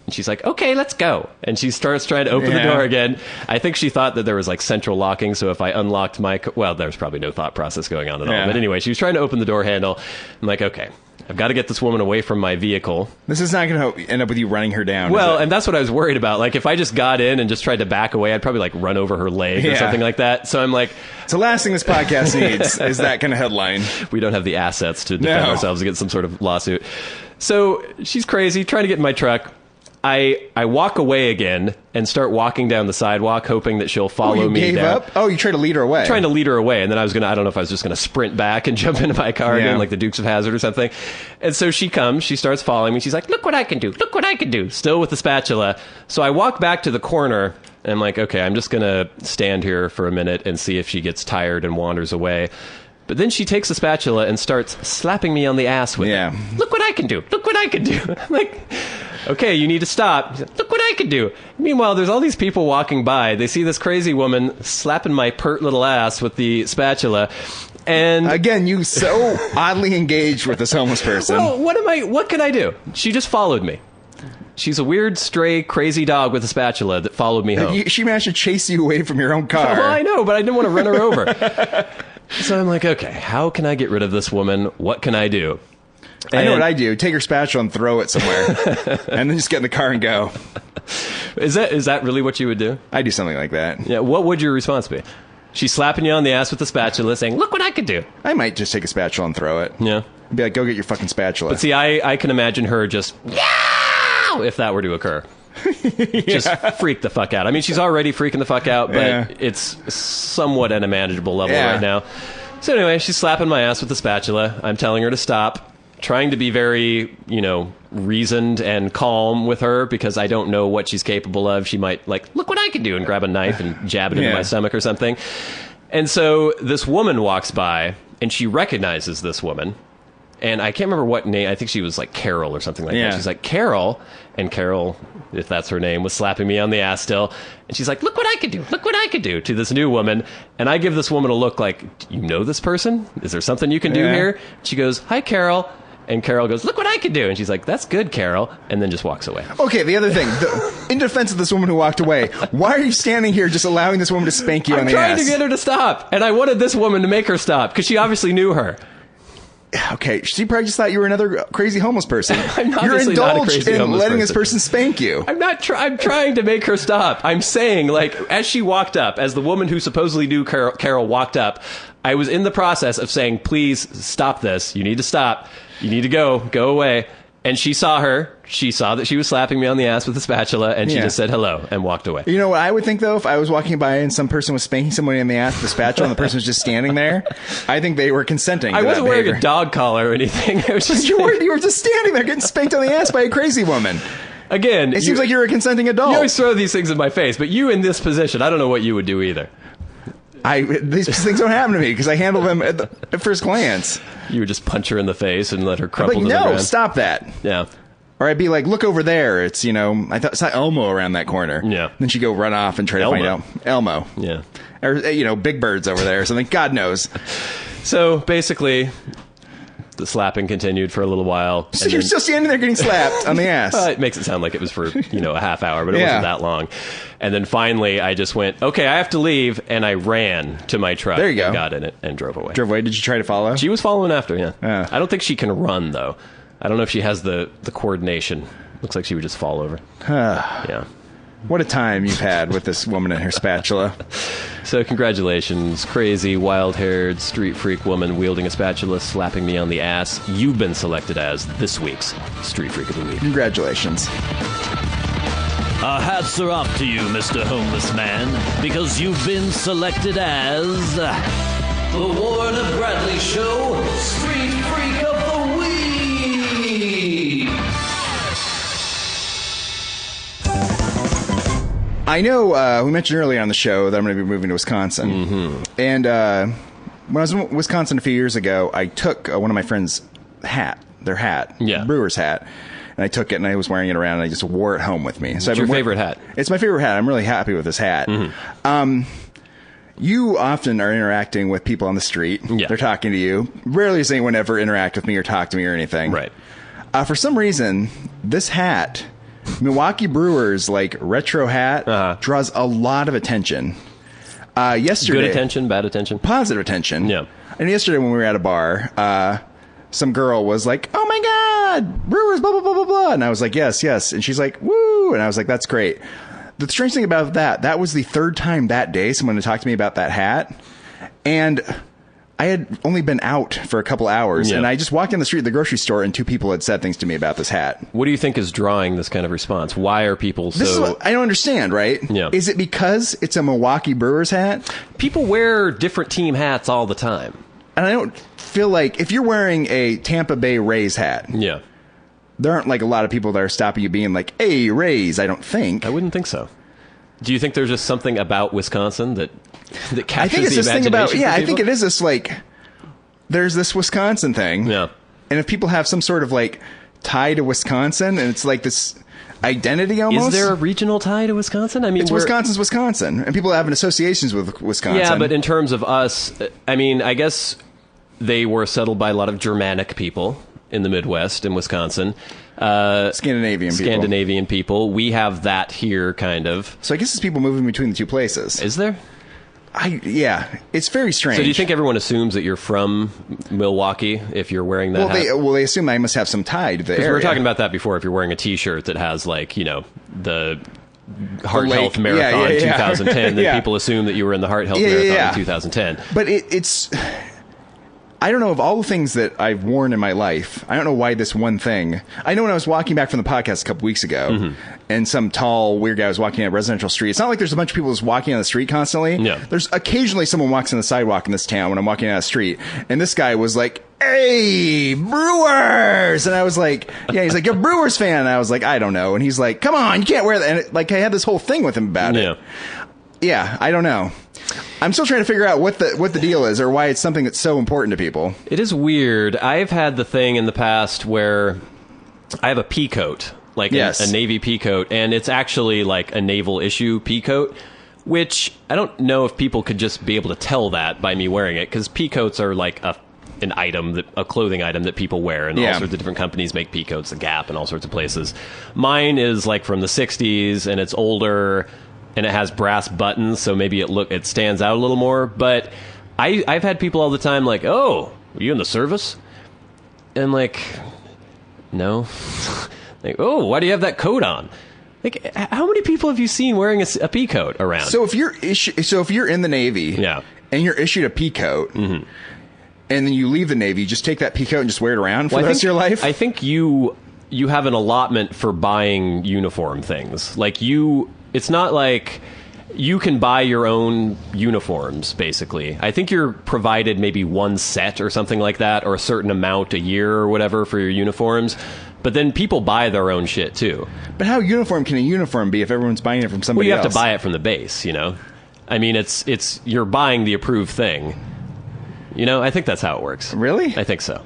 And she's like, okay, let's go. And she starts trying to open the door again. I think she thought that there was like central locking, so if I unlocked well, there's probably no thought process going on at all. But anyway, she was trying to open the door handle. I'm like, okay, I've got to get this woman away from my vehicle. This is not going to end up with you running her down. Well, and that's what I was worried about. Like, if I just got in and just tried to back away, I'd probably like run over her leg or something like that. So I'm like,
it's the last thing this podcast needs is that kind of headline.
We don't have the assets to defend ourselves against some sort of lawsuit. So she's crazy, trying to get in my truck. I walk away again and start walking down the sidewalk, hoping that she'll follow me down. Up? Oh, you try to lead her away. Trying to lead her away, and then I don't know if I was just going to sprint back and jump into my car again, like the Dukes of Hazzard or something. And so she comes, she starts following me. She's like, look what I can do, look what I can do, still with the spatula. So I walk back to the corner, and I'm like, okay, I'm just going to stand here for a minute and see if she gets tired and wanders away. But then she takes the spatula and starts slapping me on the ass with it. Look what I can do, look what I can do. I'm like, okay, you need to stop. Look what I can do. Meanwhile, there's all these people walking by. They see this crazy woman slapping my pert little ass with the spatula. And again, you so oddly engaged with this homeless person. Well, what can I do? She just followed me. She's a weird, stray, crazy dog with a spatula that followed me home. She managed to chase you away from your own car. Well, I know, but I didn't want to run her over. So I'm like, okay, how can I get rid of this woman? What can I do? I know what I do. Take her spatula and throw it somewhere. And then just get in the car and go. Is that really what you would do? I do something like that. Yeah. What would your response be? She's slapping you on the ass with the spatula saying, look what I could do. I might just take a spatula and throw it. Yeah. I'd be like, go get your fucking spatula. But see, I can imagine her just, if that were to occur. just freak the fuck out. I mean, she's already freaking the fuck out, but it's somewhat at a manageable level right now. So anyway, she's slapping my ass with the spatula. I'm telling her to stop, trying to be very, reasoned and calm with her because I don't know what she's capable of. She might look what I can do, and grab a knife and jab it into my stomach or something. And so this woman walks by, and she recognizes this woman. And I can't remember what name. I think she was like Carol or something like that. She's like, Carol. And Carol, if that's her name, was slapping me on the ass still. And she's like, look what I could do. Look what I could do to this new woman. And I give this woman a look like, you know this person? Is there something you can do here? She goes, hi, Carol. And Carol goes, look what I could do. And she's like, that's good, Carol. And then just walks away.
Okay, the other thing. In defense of this woman who walked away, why are you standing here just allowing this woman to spank you on the ass?
I'm trying to get her to stop. And I wanted this woman to make her stop because she obviously knew her.
Okay, she probably just thought you were another crazy homeless person.
You're
indulged in letting this person spank you.
I'm not. I'm trying to make her stop. I'm saying, as she walked up, as the woman who supposedly knew Carol walked up, I was in the process of saying, please stop this. You need to stop. You need to go away. And she saw her. She saw that she was slapping me on the ass with a spatula, and she just said hello and walked away.
You know what I would think, though, if I was walking by and some person was spanking somebody in the ass with a spatula and the person was just standing there? I think they were consenting to
I wasn't
that
wearing
behavior.
a dog collar or anything. It was just
you were just standing there getting spanked on the ass by a crazy woman.
Again,
it seems like you're a consenting adult.
You always throw these things in my face, but you in this position, I don't know what you would do either.
These things don't happen to me because I handle them at first glance.
You would just punch her in the face and let her crumple to the
no,
ground.
Stop that.
Yeah.
Or I'd be like, look over there. It's, I thought it's Elmo around that corner.
Yeah.
Then she'd go run off and try to find out. Elmo.
Yeah.
Or, Big Bird's over there or something. God knows.
So basically, the slapping continued for a little while.
So you're still standing there getting slapped on the ass.
It makes it sound like it was for, a half hour, but it wasn't that long. And then finally, I just went, okay, I have to leave. And I ran to my truck.
There you go.
And got in it and drove away.
Drove away. Did you try to follow?
She was following after, yeah. I don't think she can run, though. I don't know if she has the coordination. Looks like she would just fall over. Yeah.
What a time you've had with this woman and her spatula.
So congratulations, crazy, wild-haired, street freak woman wielding a spatula, slapping me on the ass. You've been selected as this week's Street Freak of the Week.
Congratulations.
Our hats are off to you, Mr. Homeless Man, because you've been selected as the Warren and Bradley Show Street Freak of the Week.
I know we mentioned earlier on the show that I'm going to be moving to Wisconsin. Mm-hmm. And when I was in Wisconsin a few years ago, I took one of my friends' their hat, brewer's hat. And I took it and I was wearing it around and I just wore it home with me. So
it's your favorite hat?
It's my favorite hat. I'm really happy with this hat. Mm-hmm. You often are interacting with people on the street. Yeah. They're talking to you. Rarely does anyone ever interact with me or talk to me or anything.
Right.
For some reason, this hat, Milwaukee Brewers retro hat, draws a lot of attention. Yesterday,
good attention, bad attention,
positive attention.
Yeah.
And yesterday when we were at a bar, some girl was like, "Oh my God, Brewers, blah blah blah blah blah," and I was like, "Yes, yes," and she's like, "Woo," and I was like, "That's great." The strange thing about that was the third time that day someone had talked to me about that hat, and I had only been out for a couple hours, and I just walked down the street at the grocery store, and two people had said things to me about this hat.
What do you think is drawing this kind of response? Why are people so...
This is what I don't understand, right?
Yeah.
Is it because it's a Milwaukee Brewers hat?
People wear different team hats all the time.
And I don't feel like... If you're wearing a Tampa Bay Rays hat...
Yeah.
There aren't a lot of people that are stopping you being like, "Hey, Rays," I don't think.
I wouldn't think so. Do you think there's just something about Wisconsin that captures
I think it's
the
this thing about...
imagination
Yeah,
for
I think
people?
it is this, there's this Wisconsin thing.
Yeah.
And if people have some sort of, tie to Wisconsin, and it's this identity almost...
Is there a regional tie to Wisconsin? I mean,
it's Wisconsin's Wisconsin, and people have associations with Wisconsin.
Yeah, but in terms of us, I mean, I guess they were settled by a lot of Germanic people in the Midwest in Wisconsin. Scandinavian people. We have that here, kind of.
So I guess it's people moving between the two places.
Is there?
Yeah, it's very strange.
So do you think everyone assumes that you're from Milwaukee if you're wearing that hat?
They assume I must have some tie to the area.
We were talking about that before. If you're wearing a T-shirt that has the Heart Health Marathon 2010, then people assume that you were in the Heart Health Marathon in 2010.
But it's... I don't know, of all the things that I've worn in my life, I don't know why this one thing. I know when I was walking back from the podcast a couple weeks ago, and some tall, weird guy was walking on a residential street. It's not like there's a bunch of people just walking on the street constantly.
Yeah.
There's occasionally someone walks on the sidewalk in this town when I'm walking down the street, and this guy was like, "Hey, Brewers!" And I was like, yeah, he's like, "You're a Brewers fan." And I was like, "I don't know." And he's like, "Come on, you can't wear that." And I had this whole thing with him about it. Yeah, I don't know. I'm still trying to figure out what the deal is, or why it's something that's so important to people.
It is weird. I've had the thing in the past where I have a pea coat, like a Navy pea coat, and it's actually like a naval issue pea coat, which I don't know if people could just be able to tell that by me wearing it, because pea coats are like a clothing item that people wear, and all sorts of different companies make pea coats, the Gap and all sorts of places. Mine is like from the 60s, and it's older, and it has brass buttons, so maybe it stands out a little more. But I've had people all the time like, "Oh, were you in the service?" And I'm like, "No." Like, "Oh, why do you have that coat on?" Like, how many people have you seen wearing a pea coat around?
So if you're in the Navy, and you're issued a pea coat, and then you leave the Navy, you just take that pea coat and just wear it around for the rest of your life?
I think you have an allotment for buying uniform things. Like it's not like you can buy your own uniforms, basically. I think you're provided maybe one set or something like that, or a certain amount a year or whatever for your uniforms. But then people buy their own shit, too.
But how uniform can a uniform be if everyone's buying it from somebody else?
Well, you have to buy it from the base, you know? I mean, it's you're buying the approved thing. You know, I think that's how it works.
Really?
I think so.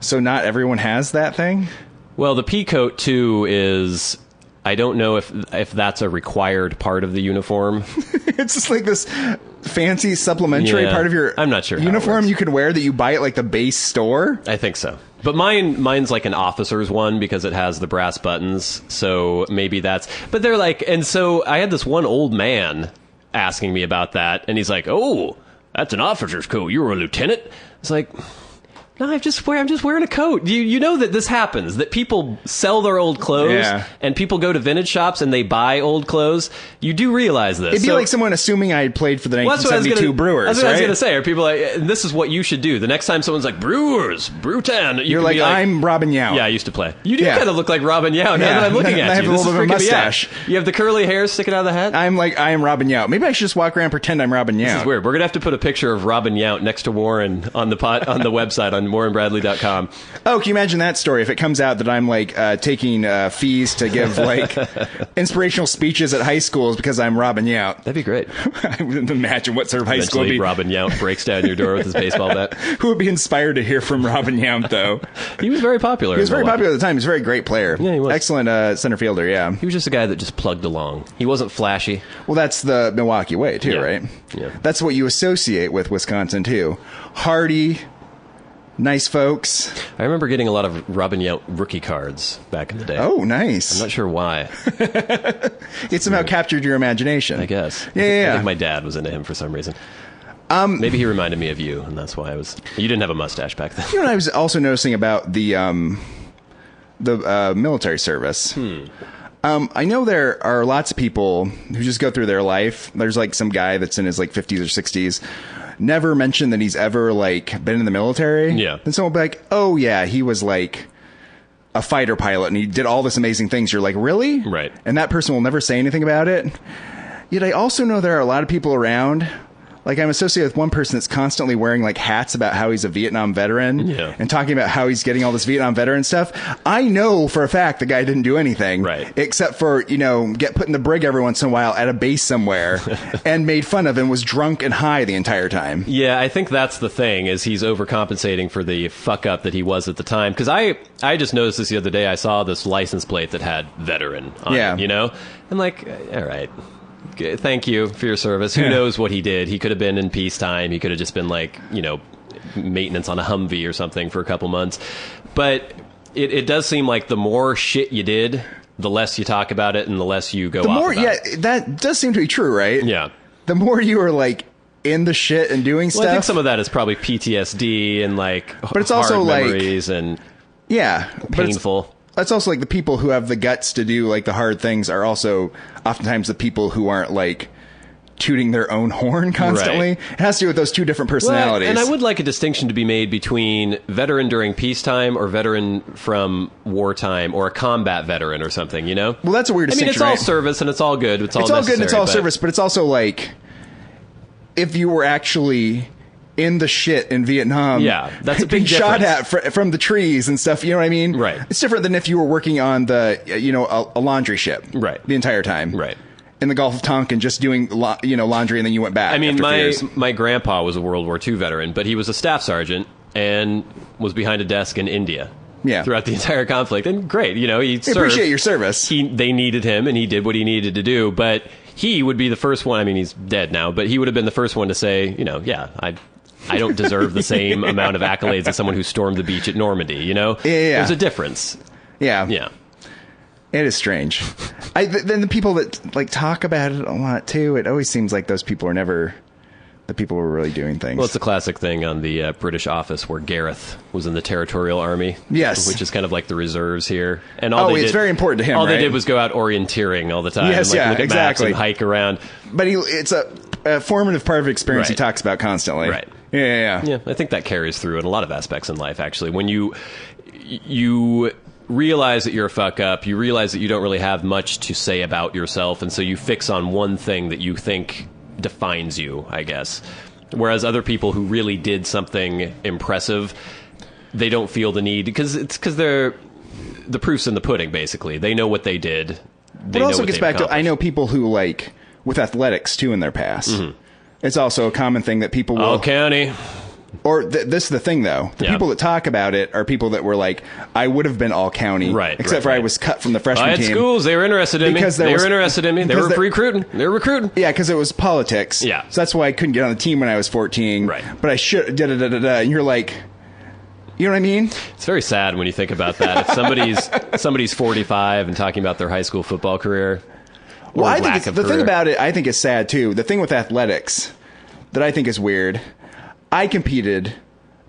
So not everyone has that thing?
Well, the pea coat, too, is... I don't know if that's a required part of the uniform.
It's just like this fancy supplementary part of your
I'm not sure
uniform you could wear that you buy at like the base store?
I think so. But mine's like an officer's one because it has the brass buttons. So maybe that's... But they're like... And so I had this one old man asking me about that. And he's like, "Oh, that's an officer's coat. You were a lieutenant?" It's like... No, I'm just wearing a coat. You know that this happens, that people sell their old clothes, and people go to vintage shops and they buy old clothes. You do realize this.
It'd be like someone assuming I had played for the 1972 Brewers,
That's what I was going to say. Are people like, this is what you should do. The next time someone's like, "Brewers, Brewtown,"
you're like, "I'm Robin Yount."
Yeah, I used to play. You do kind of look like Robin Yount now that I'm looking at you.
I have a little bit of a mustache.
You have the curly hair sticking out of the hat.
I am Robin Yount. Maybe I should just walk around and pretend I'm Robin Yount.
This is weird. We're going to have to put a picture of Robin Yount next to Warren on the website on warrenbradley.com.
Oh, can you imagine that story if it comes out that I'm like taking fees to give like inspirational speeches at high schools because I'm Robin Yount?
That'd be great.
I would imagine what sort of high school would be.
Robin Yount breaks down your door with his baseball bat.
Who would be inspired to hear from Robin Yount, though?
He was very popular.
He was very popular at the time. He was a very great player.
Yeah, he was.
Excellent center fielder, yeah.
He was just a guy that just plugged along. He wasn't flashy.
Well, that's the Milwaukee way, too, right?
Yeah.
That's what you associate with Wisconsin, too. Hardy... Nice folks.
I remember getting a lot of Robin Yount rookie cards back in the day.
Oh, nice.
I'm not sure why.
It somehow captured your imagination.
I guess.
Yeah.
I think my dad was into him for some reason. Maybe he reminded me of you, and that's why I was... You didn't have a mustache back then.
You know what I was also noticing about the military service? I know there are lots of people who just go through their life. There's like some guy that's in his like 50s or 60s. Never mentioned that he's ever like been in the military.
Yeah.
And someone will be like, "Oh yeah, he was like a fighter pilot and he did all this amazing things." You're like, "Really?"
Right.
And that person will never say anything about it. Yet I also know there are a lot of people around. Like, I'm associated with one person that's constantly wearing, like, hats about how he's a Vietnam veteran and talking about how he's getting all this Vietnam veteran stuff. I know for a fact the guy didn't do anything.
Right.
Except for, you know, get put in the brig every once in a while at a base somewhere and made fun of and was drunk and high the entire time.
Yeah, I think that's the thing, is he's overcompensating for the fuck-up that he was at the time. Because I just noticed this the other day. I saw this license plate that had veteran on it, you know? And, like, all right. Thank you for your service. Who knows what he did? He could have been in peacetime. He could have just been like, you know, maintenance on a Humvee or something for a couple months. But it does seem like the more shit you did, the less you talk about it and the less you go off about it.
That does seem to be true, right?
Yeah.
The more you are like in the shit and doing stuff.
I think some of that is probably PTSD and like
but it's also
memories and painful.
That's also like the people who have the guts to do like the hard things are also oftentimes the people who aren't like tooting their own horn constantly.
Right.
It has to do with those two different personalities.
Well, and I would like a distinction to be made between veteran during peacetime or veteran from wartime or a combat veteran or something, you know?
Well, that's a weird distinction,
it's all
right?
service and it's all good. It's all
good and it's all
but-
service, but it's also like if you were actually in the shit in Vietnam,
that's a big
being shot
difference.
at from the trees and stuff. You know what I mean?
Right.
It's different than if you were working on the a laundry ship,
right,
the entire time,
right,
in the Gulf of Tonkin, just doing laundry, and then you went back.
I mean,
after
my grandpa was a World War II veteran, but he was a staff sergeant and was behind a desk in India.
Yeah.
Throughout the entire conflict, and great, he served.
Appreciate your service.
They needed him, and he did what he needed to do. But he would be the first one. I mean, he's dead now, but he would have been the first one to say, I don't deserve the same amount of accolades as someone who stormed the beach at Normandy.
Yeah.
There's a difference.
Yeah. It is strange. Then the people that like talk about it a lot too. It always seems like those people are never the people who are really doing things.
Well, it's a classic thing on the British office where Gareth was in the Territorial Army.
Yes.
Which is kind of like the reserves here. And
it's very important to him,
All
right?
they did was go out orienteering all the time.
Yes,
and, look at maps
exactly.
and hike around.
But it's a formative part of experience he talks about constantly.
Right.
Yeah,
I think that carries through in a lot of aspects in life, actually. When you realize that you're a fuck up, you realize that you don't really have much to say about yourself, and so you fix on one thing that you think defines you, I guess. Whereas other people who really did something impressive, they don't feel the need, because they're the proof's in the pudding, basically. They know what they did.
But it also gets back to, I know people who, like, with athletics, too, in their past. Mm-hmm. It's also a common thing that people will...
All county.
Or this is the thing, though. The people that talk about it are people that were like, I would have been all county.
Right.
Except for I was cut from the freshman
I had
team.
schools. They were interested in me. They were interested in me. They were recruiting. They were recruiting.
Yeah, because it was politics.
Yeah.
So that's why I couldn't get on the team when I was 14.
Right.
But I should... And you're like... You know what I mean?
It's very sad when you think about that. If somebody's 45 and talking about their high school football career...
Well, I think the thing about it, I think is sad, too. The thing with athletics that I think is weird, I competed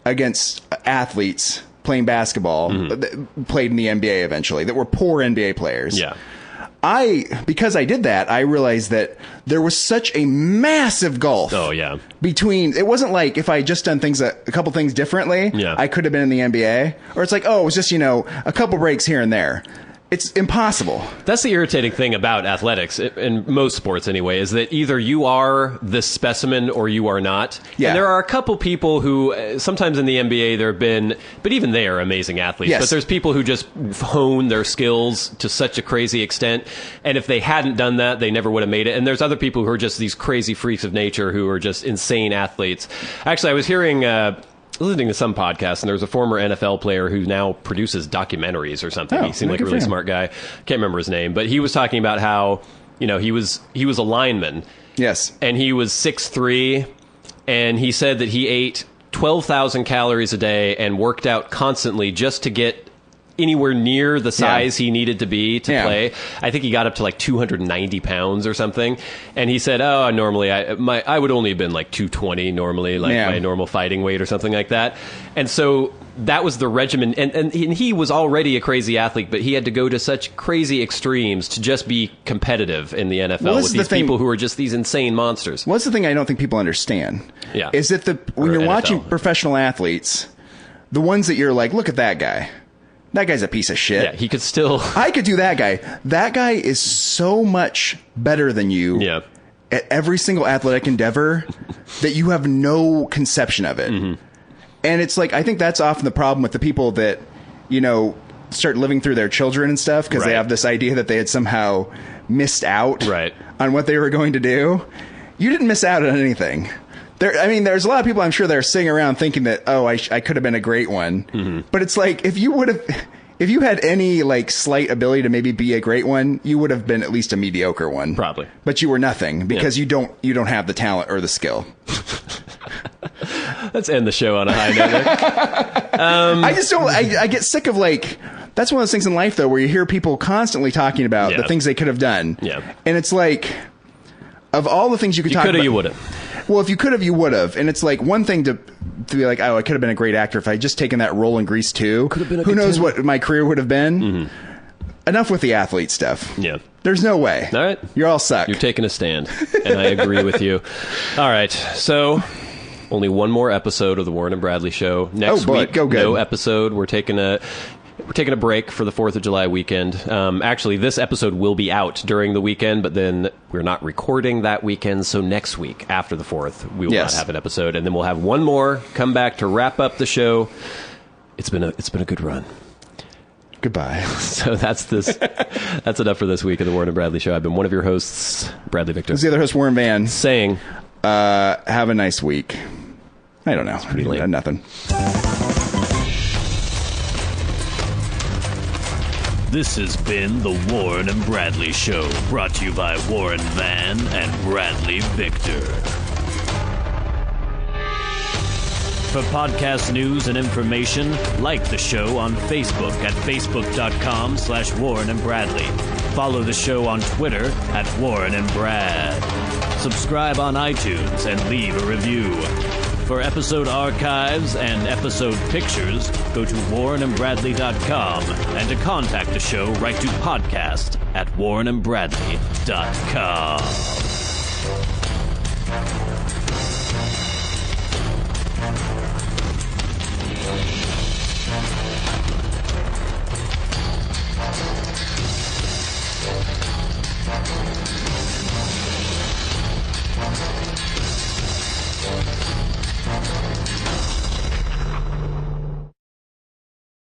against athletes playing basketball, that played in the NBA eventually, that were poor NBA players.
Yeah.
Because I did that, I realized that there was such a massive gulf.
Oh, yeah.
Between, it wasn't like if I had just done things, a couple things differently, I could have been in the NBA. Or it's like, it was just, a couple breaks here and there. It's impossible.
That's the irritating thing about athletics, in most sports anyway, is that either you are this specimen or you are not.
Yeah.
And there are a couple people who, sometimes in the NBA there have been, but even they are amazing athletes.
Yes.
But there's people who just hone their skills to such a crazy extent. And if they hadn't done that, they never would have made it. And there's other people who are just these crazy freaks of nature who are just insane athletes. Actually, I was hearing... listening to some podcasts, and there was a former NFL player who now produces documentaries or something. He seemed like a really smart guy. Can't remember his name, but he was talking about how, he was a lineman.
Yes.
And he was 6'3", and he said that he ate 12,000 calories a day and worked out constantly just to get anywhere near the size he needed to be to play. I think he got up to like 290 pounds or something. And he said, normally I would only have been like 220 normally, like my normal fighting weight or something like that. And so that was the regimen. And he was already a crazy athlete, but he had to go to such crazy extremes to just be competitive in the NFL with these people who are just these insane monsters.
What's the thing I don't think people understand?
Yeah.
Is that when you're watching professional athletes, the ones that you're like, look at that guy. That guy's a piece of shit.
Yeah, he could still...
I could do that guy. That guy is so much better than you at every single athletic endeavor that you have no conception of it. Mm-hmm. And it's like, I think that's often the problem with the people that, start living through their children and stuff because they have this idea that they had somehow missed out on what they were going to do. You didn't miss out on anything. There's a lot of people I'm sure that are sitting around thinking that, I could have been a great one. Mm-hmm. But it's like, if you had any like slight ability to maybe be a great one, you would have been at least a mediocre one.
Probably.
But you were nothing because you don't have the talent or the skill.
Let's end the show on a high note.
I just don't, I get sick of like, that's one of those things in life though, where you hear people constantly talking about the things they could have done. Yeah. And it's like, of all the things you could talk about.
You would have.
Well, if you could have, you would have. And it's like one thing to be like, I could have been a great actor if I had just taken that role in Grease 2. Who knows what my career would have been? Mm-hmm. Enough with the athlete stuff.
Yeah.
There's no way.
All right.
You're all suck.
You're taking a stand, and I agree with you. All right, so only one more episode of the Warren and Bradley Show. Next week,
go good.
No episode. We're taking a break for the 4th of July weekend. Actually, this episode will be out during the weekend, but then we're not recording that weekend, so next week, after the 4th, we will not have an episode, and then we'll have one more come back to wrap up the show. It's been a good run.
Goodbye.
So that's enough for this week of the Warren and Bradley Show. I've been one of your hosts, Bradley Victor.
This is the other host, Warren Van.
Saying,
have a nice week. I don't know. It's
pretty lame.
Nothing.
This has been the Warren and Bradley Show, brought to you by Warren Van and Bradley Victor. For podcast news and information, like the show on Facebook at facebook.com/Warren and Bradley. Follow the show on Twitter at Warren and Brad. Subscribe on iTunes and leave a review. For episode archives and episode pictures, go to warrenandbradley.com, and to contact the show, write to podcast@warrenandbradley.com.